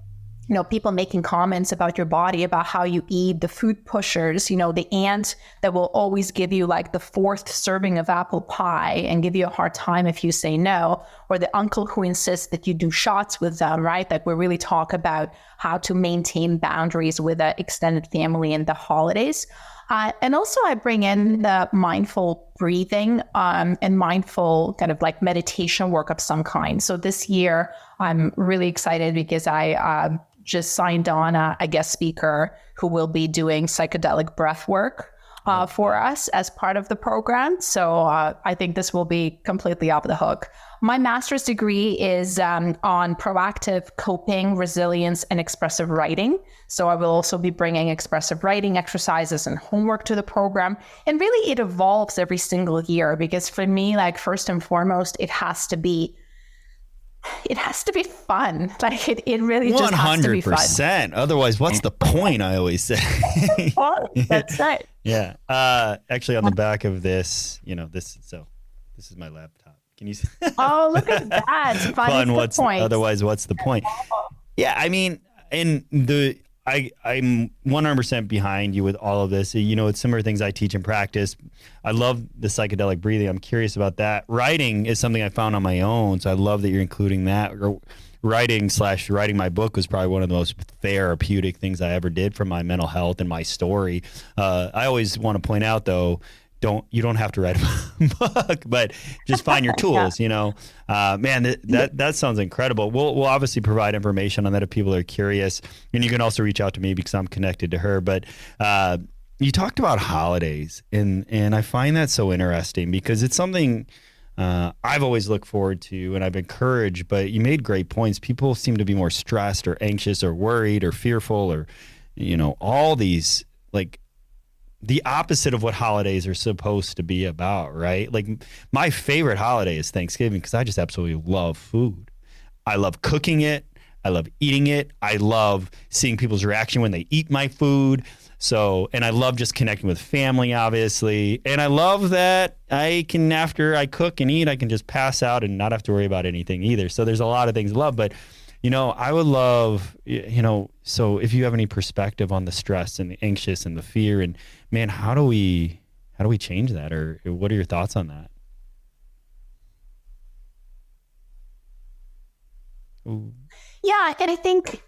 people making comments about your body, about how you eat, the food pushers, the aunt that will always give you like the 4th serving of apple pie and give you a hard time if you say no, or the uncle who insists that you do shots with them, right? Like we really talk about how to maintain boundaries with an extended family in the holidays. And also I bring in the mindful breathing and mindful kind of like meditation work of some kind. So this year, I'm really excited because I just signed on a guest speaker who will be doing psychedelic breath work for us as part of the program. So I think this will be completely off the hook. My master's degree is on proactive coping, resilience, and expressive writing. So I will also be bringing expressive writing exercises and homework to the program. And really it evolves every single year, because for me, like, first and foremost, it has to be fun. Like it really just has to be fun.
100%. Otherwise, what's the point? I always say.
Well, that's right.
Yeah. Actually, on the back of this, this is my laptop. Can you see?
Oh, look at that.
Fun. What's the point? Otherwise, what's the point? Yeah. I mean, I'm 100% behind you with all of this. It's similar things I teach and practice. I love the psychedelic breathing. I'm curious about that. Writing is something I found on my own, so I love that you're including that. Writing my book was probably one of the most therapeutic things I ever did for my mental health and my story. I always want to point out, though, you don't have to write a book, but just find your tools. Man, that sounds incredible. We'll obviously provide information on that if people are curious, and you can also reach out to me because I'm connected to her. But you talked about holidays, and I find that so interesting because it's something I've always looked forward to, and I've encouraged. But you made great points. People seem to be more stressed or anxious or worried or fearful, or all these, like, the opposite of what holidays are supposed to be about, right? Like, my favorite holiday is Thanksgiving because I just absolutely love food. I love cooking it. I love eating it. I love seeing people's reaction when they eat my food. And I love just connecting with family, obviously. And I love that after I cook and eat, I can just pass out and not have to worry about anything either. So there's a lot of things I love, but I would love, so if you have any perspective on the stress and the anxious and the fear, and man, how do we change that, or what are your thoughts on that? Ooh.
Yeah, and I think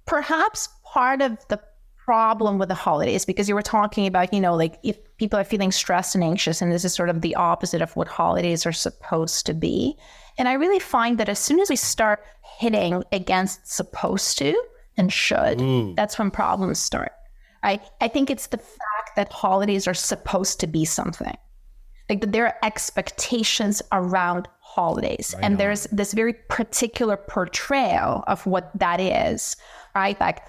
perhaps part of the problem with the holidays, because you were talking about, like, if people are feeling stressed and anxious, and this is sort of the opposite of what holidays are supposed to be. And I really find that as soon as we start hitting against supposed to and should, that's when problems start. I think it's the fact that holidays are supposed to be something. Like, that there are expectations around holidays. Right, and there's this very particular portrayal of what that is, right? Like,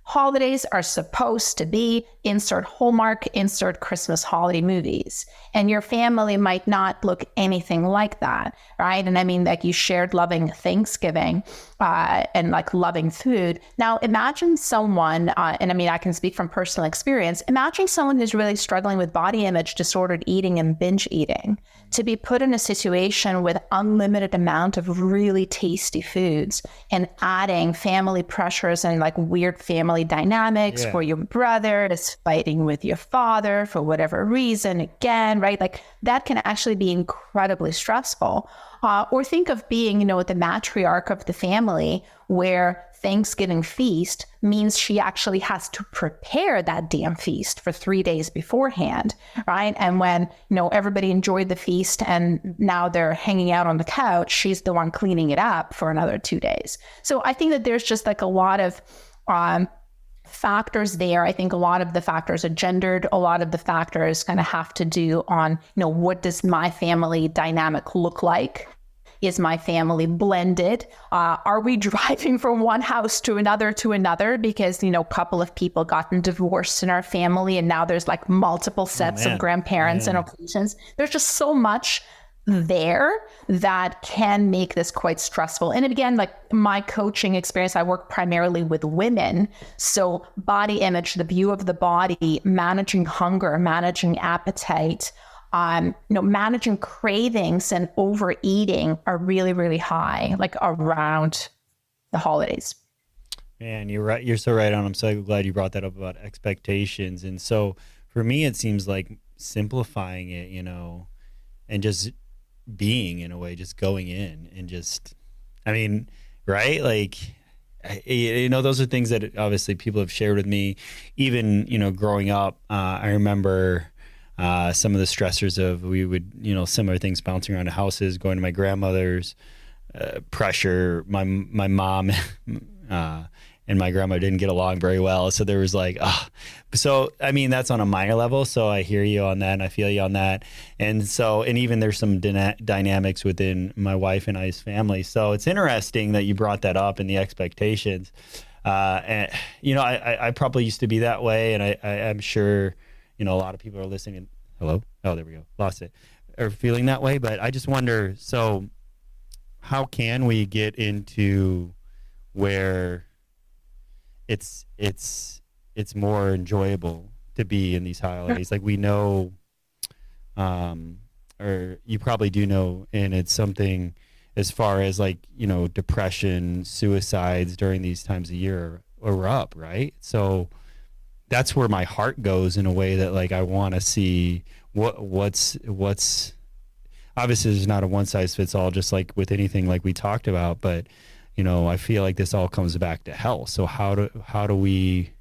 holidays are supposed to be insert Hallmark, insert Christmas holiday movies. And your family might not look anything like that, right? And I mean, like, you shared loving Thanksgiving and like loving food. Now, imagine someone, and I mean, I can speak from personal experience, imagine someone who's really struggling with body image disordered eating and binge eating, to be put in a situation with unlimited amount of really tasty foods and adding family pressures and like weird family dynamics where your brother is fighting with your father for whatever reason again, right? Like, that can actually be incredibly stressful. Or think of being, the matriarch of the family, where Thanksgiving feast means she actually has to prepare that damn feast for 3 days beforehand, right? And when, everybody enjoyed the feast and now they're hanging out on the couch, she's the one cleaning it up for another 2 days. So I think that there's just like a lot of factors there. I think a lot of the factors are gendered. A lot of the factors kind of have to do on, what does my family dynamic look like? Is my family blended? Are we driving from one house to another because, a couple of people gotten divorced in our family and now there's like multiple sets of grandparents and occasions. There's just so much there that can make this quite stressful. And again, like, my coaching experience, I work primarily with women. So body image, the view of the body, managing hunger, managing appetite, managing cravings and overeating are really, really high, like around the holidays.
Man, you're right. You're so right on. I'm so glad you brought that up about expectations. And so for me, it seems like simplifying it, and just being, in a way, just going in and just, right? Like, those are things that obviously people have shared with me, even, growing up. I remember some of the stressors of, we would, similar things, bouncing around houses, going to my grandmother's, pressure, my mom, and my grandma didn't get along very well. So there was like, so, I mean, that's on a minor level. So I hear you on that and I feel you on that. And so, and even there's some dynamics within my wife and I's family. So it's interesting that you brought that up and the expectations. And, you know, I probably used to be that way. And I'm sure, you know, a lot of people are listening. Hello? Oh, there we go. Lost it. Or feeling that way. But I just wonder, so how can we get into where it's more enjoyable to be in these holidays? Like we know, or you probably do know, and it's something as far as like, you know, depression, suicides during these times of year are up, right? So that's where my heart goes in a way that like I want to see what's obviously there's not a one size fits all, just like with anything like we talked about, but you know, I feel like this all comes back to health. So how do we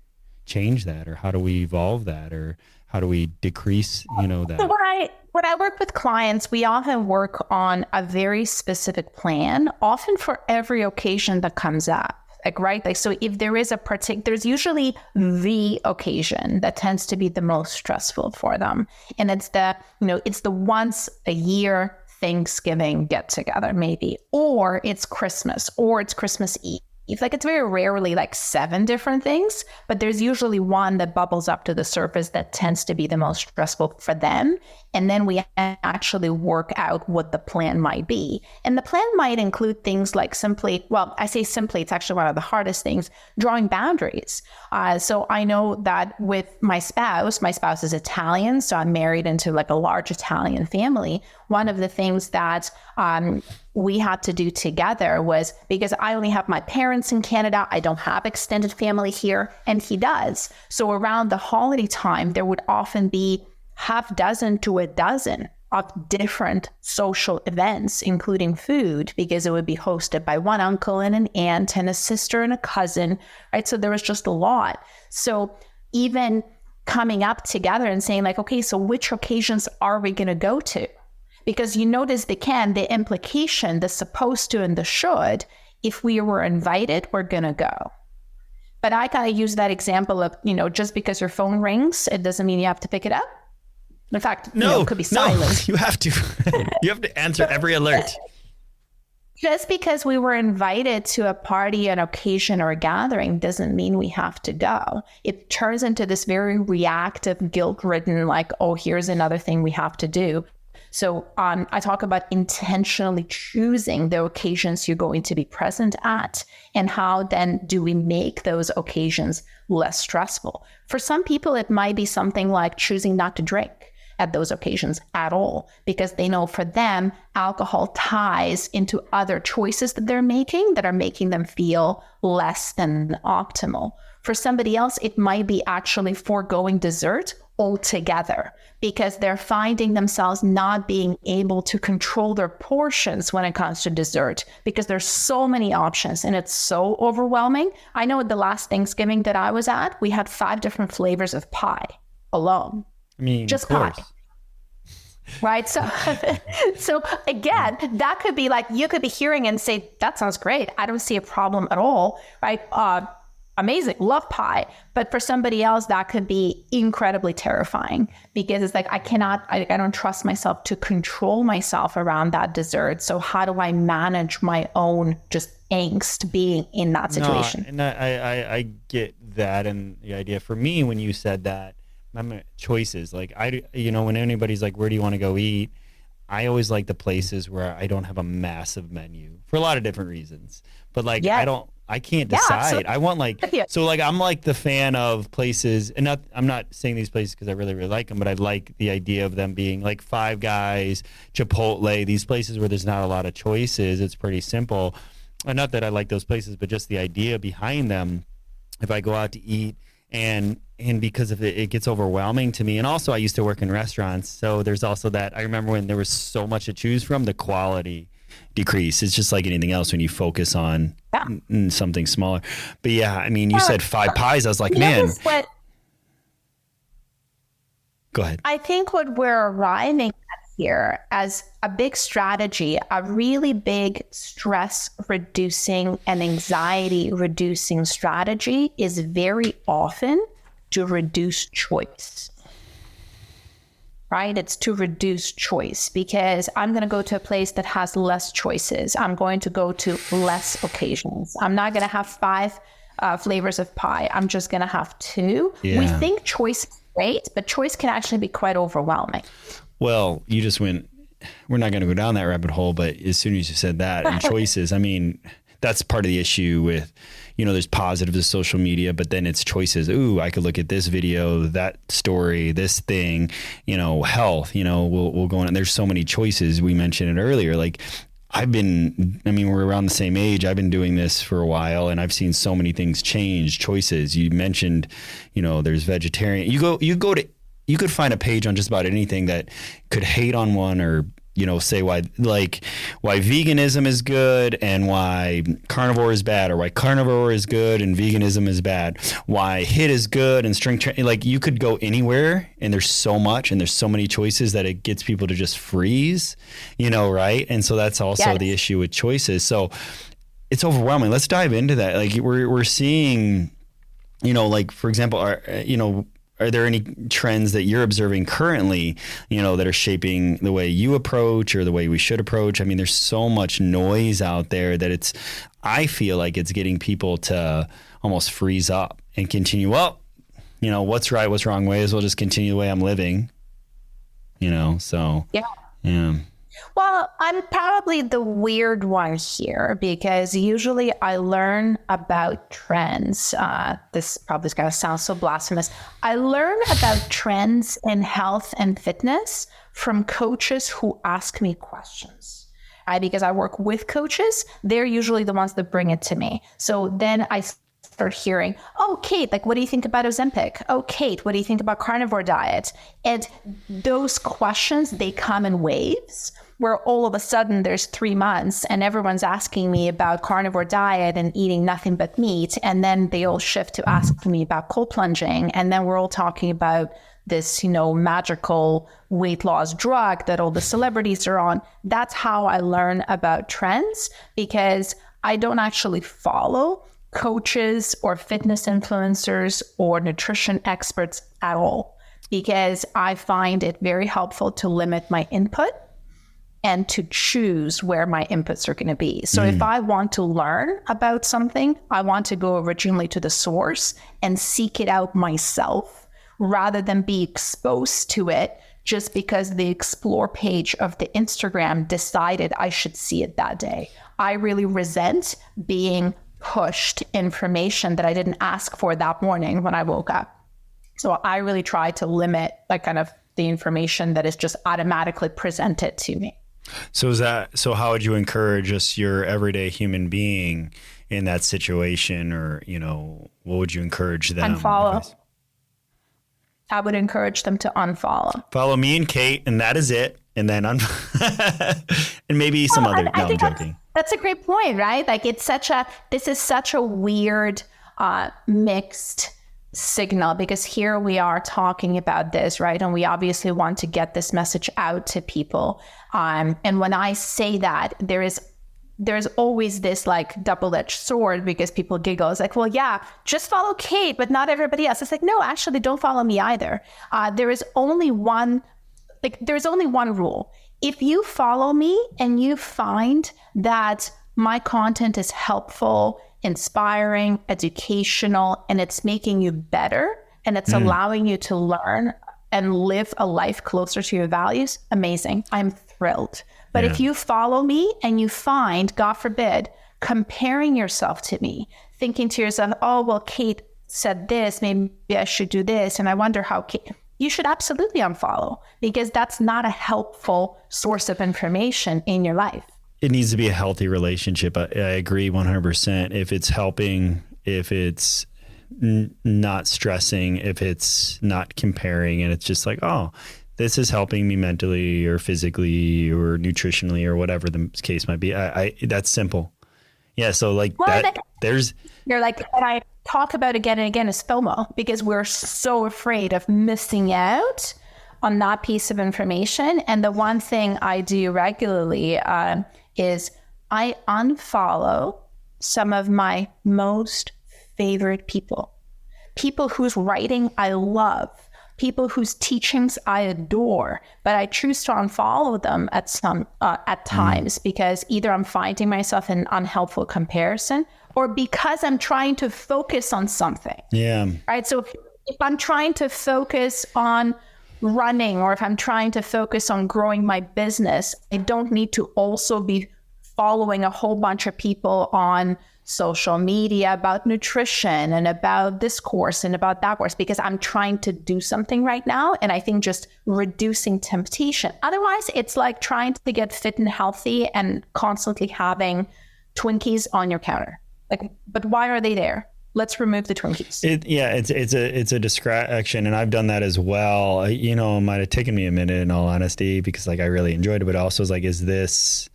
change that, or how do we evolve that, or how do we decrease, you know, that?
So when I work with clients, we often work on a very specific plan, often for every occasion that comes up. Like, right? Like, so if there is there's usually the occasion that tends to be the most stressful for them. And it's the once a year Thanksgiving get together, maybe, or it's Christmas, or it's Christmas Eve. Like, it's very rarely like 7 different things, but there's usually one that bubbles up to the surface that tends to be the most stressful for them. And then we actually work out what the plan might be. And the plan might include things like I say simply, it's actually one of the hardest things, drawing boundaries. So I know that with my spouse is Italian, so I'm married into like a large Italian family. One of the things that we had to do together was, because I only have my parents in Canada, I don't have extended family here, and he does. So around the holiday time, there would often be half dozen to a dozen of different social events, including food, because it would be hosted by one uncle and an aunt and a sister and a cousin, right? So there was just a lot. So even coming up together and saying like, okay, so which occasions are we going to go to? Because you notice the implication, the supposed to and the should, if we were invited, we're going to go. But I kind of use that example of, you know, just because your phone rings, it doesn't mean you have to pick it up. In fact, it could be silent.
You have to. You have to answer every alert.
Just because we were invited to a party, an occasion, or a gathering doesn't mean we have to go. It turns into this very reactive, guilt-ridden, like, oh, here's another thing we have to do. So I talk about intentionally choosing the occasions you're going to be present at, and how then do we make those occasions less stressful. For some people, it might be something like choosing not to drink at those occasions at all, because they know for them, alcohol ties into other choices that they're making that are making them feel less than optimal. For somebody else, it might be actually foregoing dessert altogether, because they're finding themselves not being able to control their portions when it comes to dessert, because there's so many options and it's so overwhelming. I know at the last Thanksgiving that I was at, we had 5 different flavors of pie alone.
I mean,
just pie. Right. So again, that could be like, you could be hearing and say, that sounds great. I don't see a problem at all. Right. Amazing. Love pie. But for somebody else, that could be incredibly terrifying, because it's like, I don't trust myself to control myself around that dessert. So how do I manage my own just angst being in that situation?
No, and I get that. And the idea for me, when you said that, choices, like when anybody's like, where do you want to go eat? I always like the places where I don't have a massive menu for a lot of different reasons, but like, I can't decide. I want I'm like the fan of places, and I'm not saying these places because I really, really like them, but I like the idea of them being like Five Guys, Chipotle, these places where there's not a lot of choices. It's pretty simple. And not that I like those places, but just the idea behind them. If I go out to eat and because of it gets overwhelming to me. And also I used to work in restaurants. So there's also that. I remember when there was so much to choose from, the quality decrease. It's just like anything else when you focus on something smaller. But yeah, I mean, you said 5 pies. I was like, man. Go ahead.
I think what we're arriving at here as a big strategy, a really big stress reducing and anxiety reducing strategy is very often to reduce choice. Right? It's to reduce choice, because I'm going to go to a place that has less choices. I'm going to go to less occasions. I'm not going to have 5 flavors of pie. I'm just going to have 2.
Yeah.
We think choice is great, but choice can actually be quite overwhelming.
Well, you just went, we're not going to go down that rabbit hole, but as soon as you said that and choices, I mean, that's part of the issue with, there's positives of social media, but then it's choices. Ooh, I could look at this video, that story, this thing, health, we'll go on. And there's so many choices. We mentioned it earlier. Like we're around the same age. I've been doing this for a while, and I've seen so many things change, choices. You mentioned, there's vegetarian. You could find a page on just about anything that could hate on one or, say why veganism is good and why carnivore is bad, or why carnivore is good and veganism is bad, why HIIT is good and strength training. Like, you could go anywhere, and there's so much and there's so many choices that it gets people to just freeze, right? And so that's also the issue with choices. So it's overwhelming. Let's dive into that. Like, we're seeing, like, for example, are there any trends that you're observing currently, that are shaping the way you approach or the way we should approach? I mean, there's so much noise out there that I feel like it's getting people to almost freeze up and continue, what's right, what's wrong, may as well just continue the way I'm living, so. Yeah.
Well, I'm probably the weird one here, because usually I learn about trends. This probably is going to sound so blasphemous. I learn about trends in health and fitness from coaches who ask me questions. Because I work with coaches, they're usually the ones that bring it to me. So then I start hearing, oh, Kate, like, what do you think about Ozempic? Oh, Kate, what do you think about carnivore diet? And those questions, they come in waves, where all of a sudden there's 3 months and everyone's asking me about carnivore diet and eating nothing but meat. And then they all shift to asking me about cold plunging. And then we're all talking about this, magical weight loss drug that all the celebrities are on. That's how I learn about trends, because I don't actually follow coaches or fitness influencers or nutrition experts at all, because I find it very helpful to limit my input and to choose where my inputs are going to be. So if I want to learn about something, I want to go originally to the source and seek it out myself, rather than be exposed to it just because the explore page of the Instagram decided I should see it that day. I really resent being pushed information that I didn't ask for that morning when I woke up. So I really try to limit kind of the information that is just automatically presented to me.
So how would you encourage just your everyday human being in that situation, or, what would you encourage them?
Unfollow. I would encourage them to unfollow.
Follow me and Kate, and that is it. And then and maybe some other. No, I'm joking.
That's a great point, right? Like, this is such a weird mixed signal, because here we are talking about this, right? And we obviously want to get this message out to people. And when I say that, there's always this double-edged sword, because people giggle. It's like, well, yeah, just follow Kate, but not everybody else. It's like, no, actually, don't follow me either. There's only one rule. If you follow me and you find that my content is helpful, inspiring, educational, and it's making you better, and it's allowing you to learn and live a life closer to your values, amazing. I'm thrilled. But if you follow me and you find, God forbid, comparing yourself to me, thinking to yourself, oh, well, Kate said this, maybe I should do this, and I wonder how Kate... You should absolutely unfollow, because that's not a helpful source of information in your life.
It needs to be a healthy relationship. I agree 100%. If it's helping, if it's not stressing, if it's not comparing, and it's just like, oh, this is helping me mentally or physically or nutritionally or whatever the case might be. That's simple. Yeah. So you're like, and I talk about again and again is FOMO, because we're so afraid of missing out
on that piece of information. And the one thing I do regularly is I unfollow some of my most favorite people whose writing I love, people whose teachings I adore, but I choose to unfollow them at times because either I'm finding myself in unhelpful comparison or because I'm trying to focus on something.
Yeah.
Right. So if I'm trying to focus on running or if I'm trying to focus on growing my business, I don't need to also be following a whole bunch of people on social media about nutrition and about this course and about that course because I'm trying to do something right now. And I think just reducing temptation. Otherwise, it's like trying to get fit and healthy and constantly having Twinkies on your counter. Like, but why are they there? Let's remove the Twinkies.
It's a distraction, and I've done that as well. You know, it might have taken me a minute in all honesty because like I really enjoyed it, but also was like, is this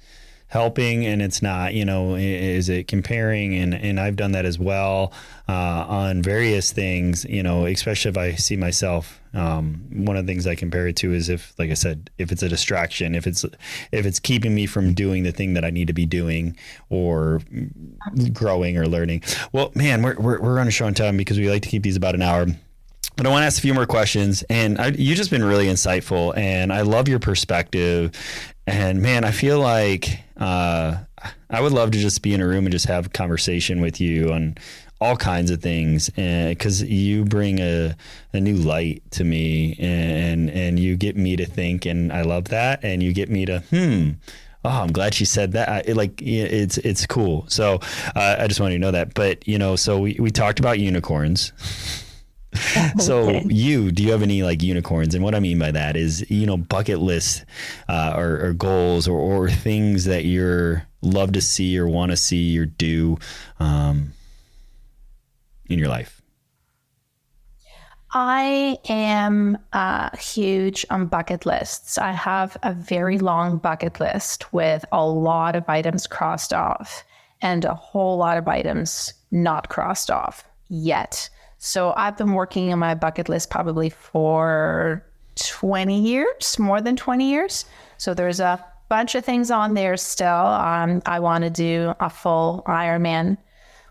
helping? And it's not, you know, is it comparing? And I've done that as well on various things, you know, especially if I see myself. One of the things I compare it to is if, like I said, if it's a distraction, if it's keeping me from doing the thing that I need to be doing or growing or learning. Well, man, we're running short on time because we like to keep these about an hour. But I want to ask a few more questions, and you've just been really insightful, and I love your perspective. And man, I feel like I would love to just be in a room and just have a conversation with you on all kinds of things, because you bring a new light to me, and you get me to think, and I love that, and you get me to oh, I'm glad she said that. It's cool. So I just wanted you to know that. But you know, so we talked about unicorns. So do you have any like unicorns? And what I mean by that is, you know, bucket list or goals or things that you're love to see or want to see or do in your life.
I am huge on bucket lists. I have a very long bucket list with a lot of items crossed off and a whole lot of items not crossed off yet. So I've been working on my bucket list probably for 20 years, more than 20 years. So there's a bunch of things on there still. I want to do a full Ironman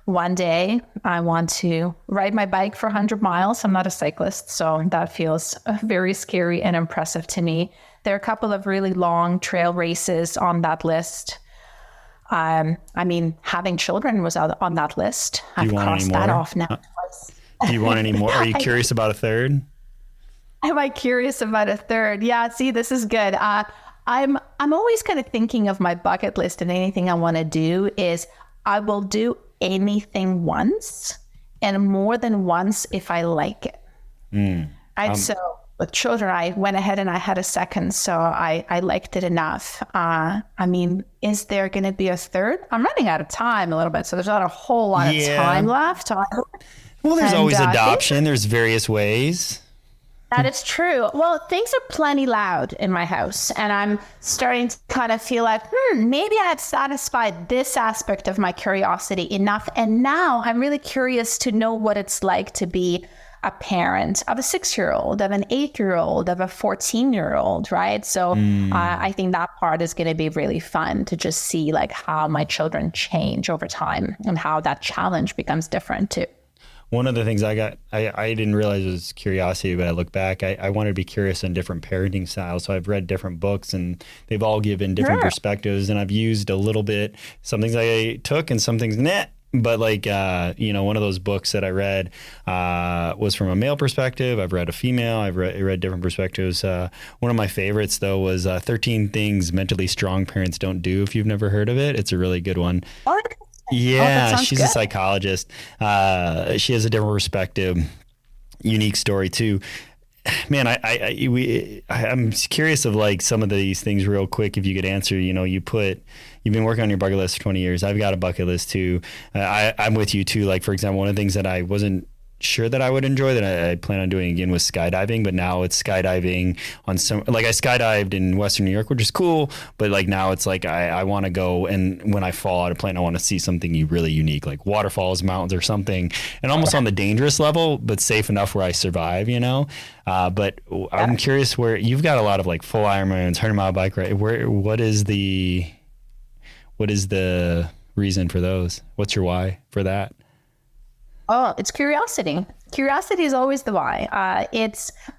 one day. I want to ride my bike for 100 miles. I'm not a cyclist, so that feels very scary and impressive to me. There are a couple of really long trail races on that list. I mean, having children was on that list. I've crossed that off now twice.
Do you want any more? Are you curious about a third?
Am I curious about a third? Yeah, see, this is good. I'm always kind of thinking of my bucket list, and anything I want to do is I will do anything once and more than once if I like it. Right. So with children, I went ahead and I had a second, so I liked it enough. I mean, is there going to be a third? I'm running out of time a little bit, so there's not a whole lot of time left.
Well, there's always adoption. There's various ways.
That is true. Well, things are plenty loud in my house, and I'm starting to kind of feel like, maybe I've satisfied this aspect of my curiosity enough. And now I'm really curious to know what it's like to be a parent of a 6-year-old, of an 8-year-old, of a 14-year-old, right? So I think that part is going to be really fun to just see like how my children change over time and how that challenge becomes different too.
One of the things I didn't realize was curiosity, but I look back, I wanted to be curious on different parenting styles. So I've read different books and they've all given different perspectives, and I've used a little bit, some things I took and some things nah. But like, you know, one of those books that I read was from a male perspective. I've read a female. I've read different perspectives. One of my favorites, though, was 13 Things Mentally Strong Parents Don't Do. If you've never heard of it, it's a really good one. Yeah, she's a psychologist. She has a different perspective, unique story too. Man, I'm curious of like some of these things real quick. If you could answer, you know, you've been working on your bucket list for 20 years. I've got a bucket list too. I'm with you too. Like, for example, one of the things that I wasn't sure that I would enjoy that I plan on doing again was skydiving, but now it's skydiving on some, like I skydived in Western New York, which is cool, but like now it's like I want to go, and when I fall out of plane, I want to see something really unique, like waterfalls, mountains or something, and almost on the dangerous level, but safe enough where I survive, you know? But I'm curious where you've got a lot of like full Ironmans, 100-mile bike ride. What is the reason for those? What's your why for that?
Oh, it's curiosity. Curiosity is always the why.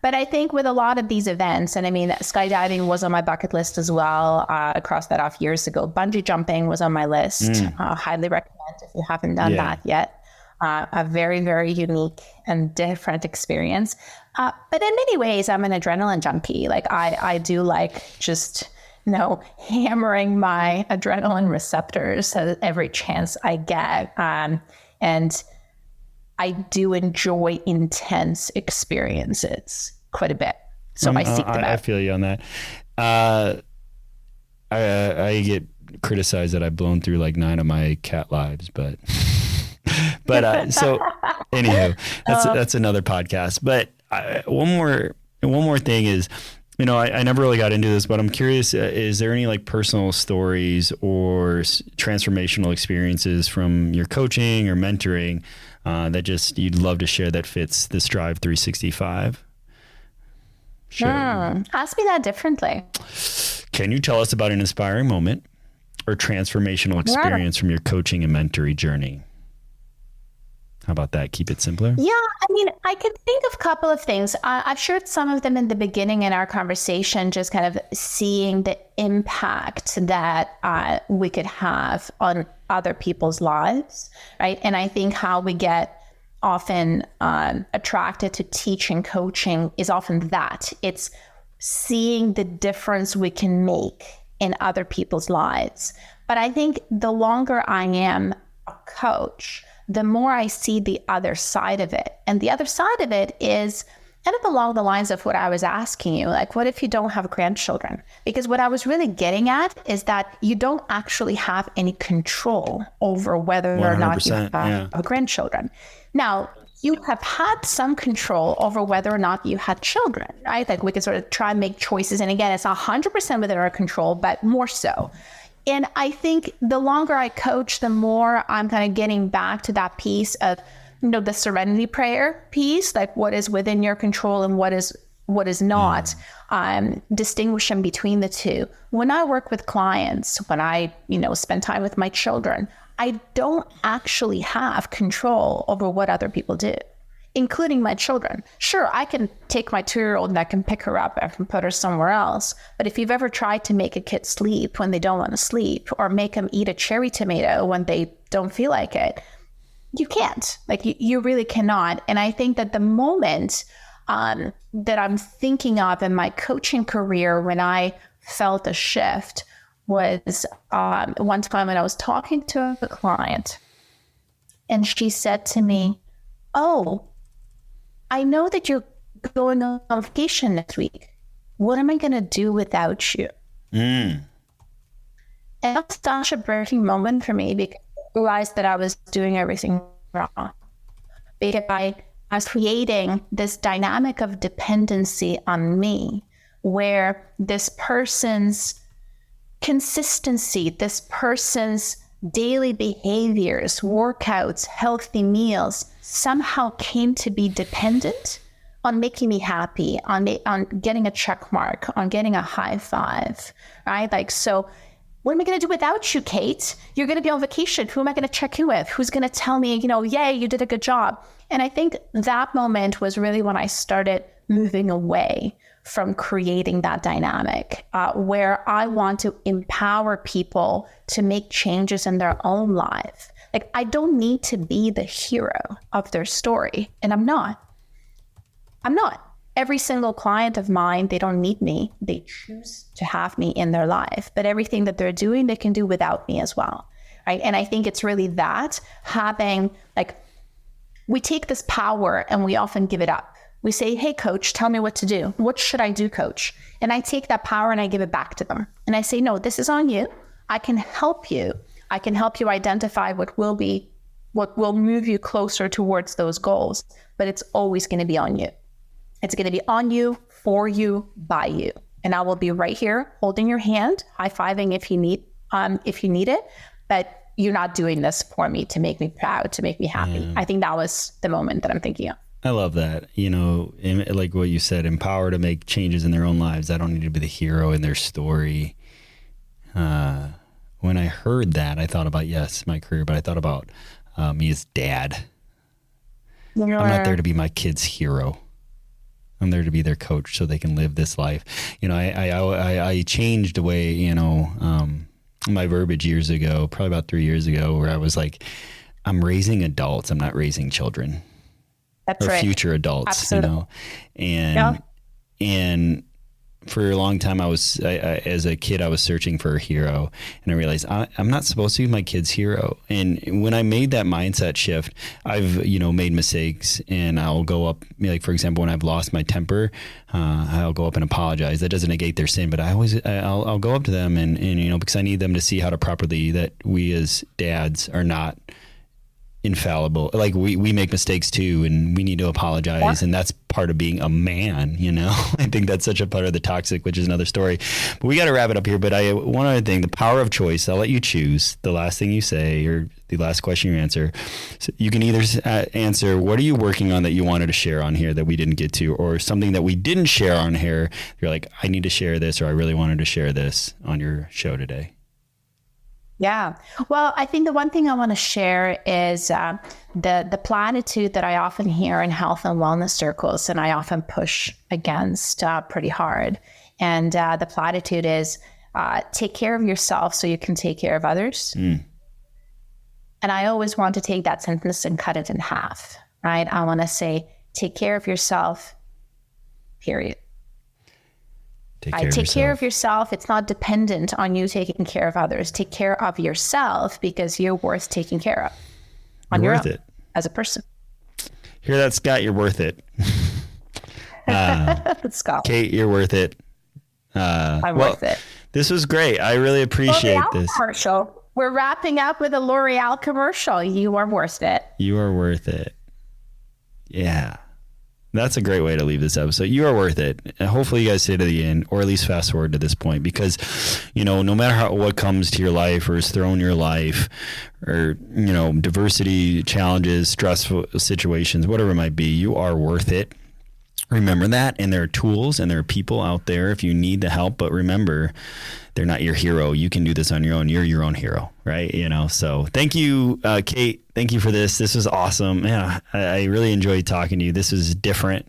But I think with a lot of these events, and I mean, skydiving was on my bucket list as well. I crossed that off years ago. Bungee jumping was on my list. Highly recommend if you haven't done that yet. A very, very unique and different experience. But in many ways, I'm an adrenaline junkie. Like I do like just, hammering my adrenaline receptors at every chance I get. And I do enjoy intense experiences quite a bit. So I seek them out.
I feel you on that. I get criticized that I've blown through like 9 of my cat lives, but so anywho, that's another podcast. But one more thing is, I never really got into this, but I'm curious, is there any like personal stories or transformational experiences from your coaching or mentoring that just you'd love to share that fits the Strive 365?
Sure. Ask me that differently.
Can you tell us about an inspiring moment or transformational experience from your coaching and mentoring journey? How about that? Keep it simpler.
Yeah, I mean, I can think of a couple of things. I've shared some of them in the beginning in our conversation, just kind of seeing the impact that we could have on other people's lives, right? And I think how we get often attracted to teaching, coaching is often that. It's seeing the difference we can make in other people's lives. But I think the longer I am a coach, the more I see the other side of it. And the other side of it is kind of along the lines of what I was asking you, like, what if you don't have grandchildren? Because what I was really getting at is that you don't actually have any control over whether or not you have grandchildren. Now, you have had some control over whether or not you had children, right? Like we can sort of try and make choices. And again, it's 100% within our control, but more so. And I think the longer I coach, the more I'm kind of getting back to that piece of, the serenity prayer piece, like what is within your control and what is not, distinguishing between the two. When I work with clients, when I, spend time with my children, I don't actually have control over what other people do, including my children. Sure, I can take my 2-year-old and I can pick her up and put her somewhere else. But if you've ever tried to make a kid sleep when they don't want to sleep, or make them eat a cherry tomato when they don't feel like it, you can't. Like you really cannot. And I think that the moment that I'm thinking of in my coaching career when I felt a shift was one time when I was talking to a client, and she said to me, "Oh, I know that you're going on vacation next week. What am I going to do without you?" And that was such a breaking moment for me, because I realized that I was doing everything wrong. Because I was creating this dynamic of dependency on me, where this person's consistency, this person's daily behaviors, workouts, healthy meals, somehow came to be dependent on making me happy, on getting a check mark, on getting a high five, right? Like, so what am I going to do without you, Kate? You're going to be on vacation. Who am I going to check in with? Who's going to tell me, yay, you did a good job? And I think that moment was really when I started moving away from creating that dynamic, where I want to empower people to make changes in their own life. Like, I don't need to be the hero of their story. And I'm not. Every single client of mine, they don't need me. They choose to have me in their life. But everything that they're doing, they can do without me as well, right? And I think it's really that, having, like, we take this power and we often give it up. We say, "Hey, coach, tell me what to do. What should I do, coach?" And I take that power and I give it back to them. And I say, "No, this is on you. I can help you. I can help you identify what will move you closer towards those goals. but it's always going to be on you. It's going to be on you, for you, by you. And I will be right here holding your hand, high-fiving if you need it. But you're not doing this for me to make me proud, to make me happy. Yeah. I think that was the moment that I'm thinking of.
I love that. Like what you said, empower to make changes in their own lives. I don't need to be the hero in their story. When I heard that, I thought about, yes, my career, but I thought about me as dad. I'm not there to be my kid's hero. I'm there to be their coach so they can live this life. I changed the way, my verbiage years ago, probably about 3 years ago, where I was like, I'm raising adults. I'm not raising children.
That's
or
right.
Future adults,
Absolutely.
And for a long time, I as a kid, I was searching for a hero, and I realized I'm not supposed to be my kid's hero. And when I made that mindset shift, I've, made mistakes, and I'll go up, like, for example, when I've lost my temper, I'll go up and apologize. That doesn't negate their sin, but I'll go up to them and, because I need them to see how to properly, that we as dads are not infallible. Like we make mistakes too, and we need to apologize, and that's part of being a man. I think that's such a part of the toxic, which is another story. But we got to wrap it up here. But one other thing, the power of choice. I'll let you choose the last thing you say or the last question you answer. So you can either answer, what are you working on that you wanted to share on here that we didn't get to, or something that we didn't share on here. You're like, I need to share this, or I really wanted to share this on your show today.
Yeah. Well, I think the one thing I want to share is the platitude that I often hear in health and wellness circles, and I often push against pretty hard. And the platitude is, take care of yourself so you can take care of others. And I always want to take that sentence and cut it in half, right? I want to say, take care of yourself, period. Take care of yourself. It's not dependent on you taking care of others. Take care of yourself because you're worth taking care of on your own as a person.
Hear that, Scott? You're worth it.
Scott.
Kate, you're worth it.
I'm worth it.
This was great. I really appreciate this.
Commercial. We're wrapping up with a L'Oreal commercial. You are worth it.
You are worth it. Yeah. That's a great way to leave this episode. You are worth it. And hopefully you guys stay to the end, or at least fast forward to this point, because, no matter what comes to your life or is thrown in your life, or, diversity, challenges, stressful situations, whatever it might be, you are worth it. Remember that. And there are tools and there are people out there if you need the help, but remember, they're not your hero. You can do this on your own. You're your own hero, right? So thank you, Kate. Thank you for this. This was awesome. Yeah, I really enjoyed talking to you. This is different,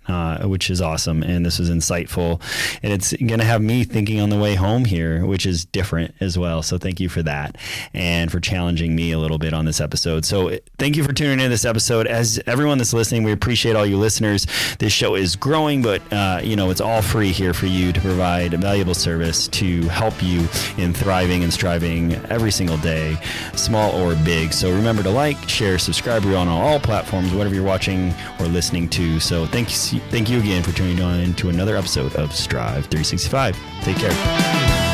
which is awesome. And this was insightful. And it's going to have me thinking on the way home here, which is different as well. So thank you for that and for challenging me a little bit on this episode. So thank you for tuning in this episode. As everyone that's listening, we appreciate all you listeners. This show is growing, but it's all free here for you to provide a valuable service to help you in thriving and striving every single day, small or big. So remember to like, share, subscribe. We're on all platforms, whatever you're watching or listening to. So thank you again for tuning in to another episode of Strive 365. Take care.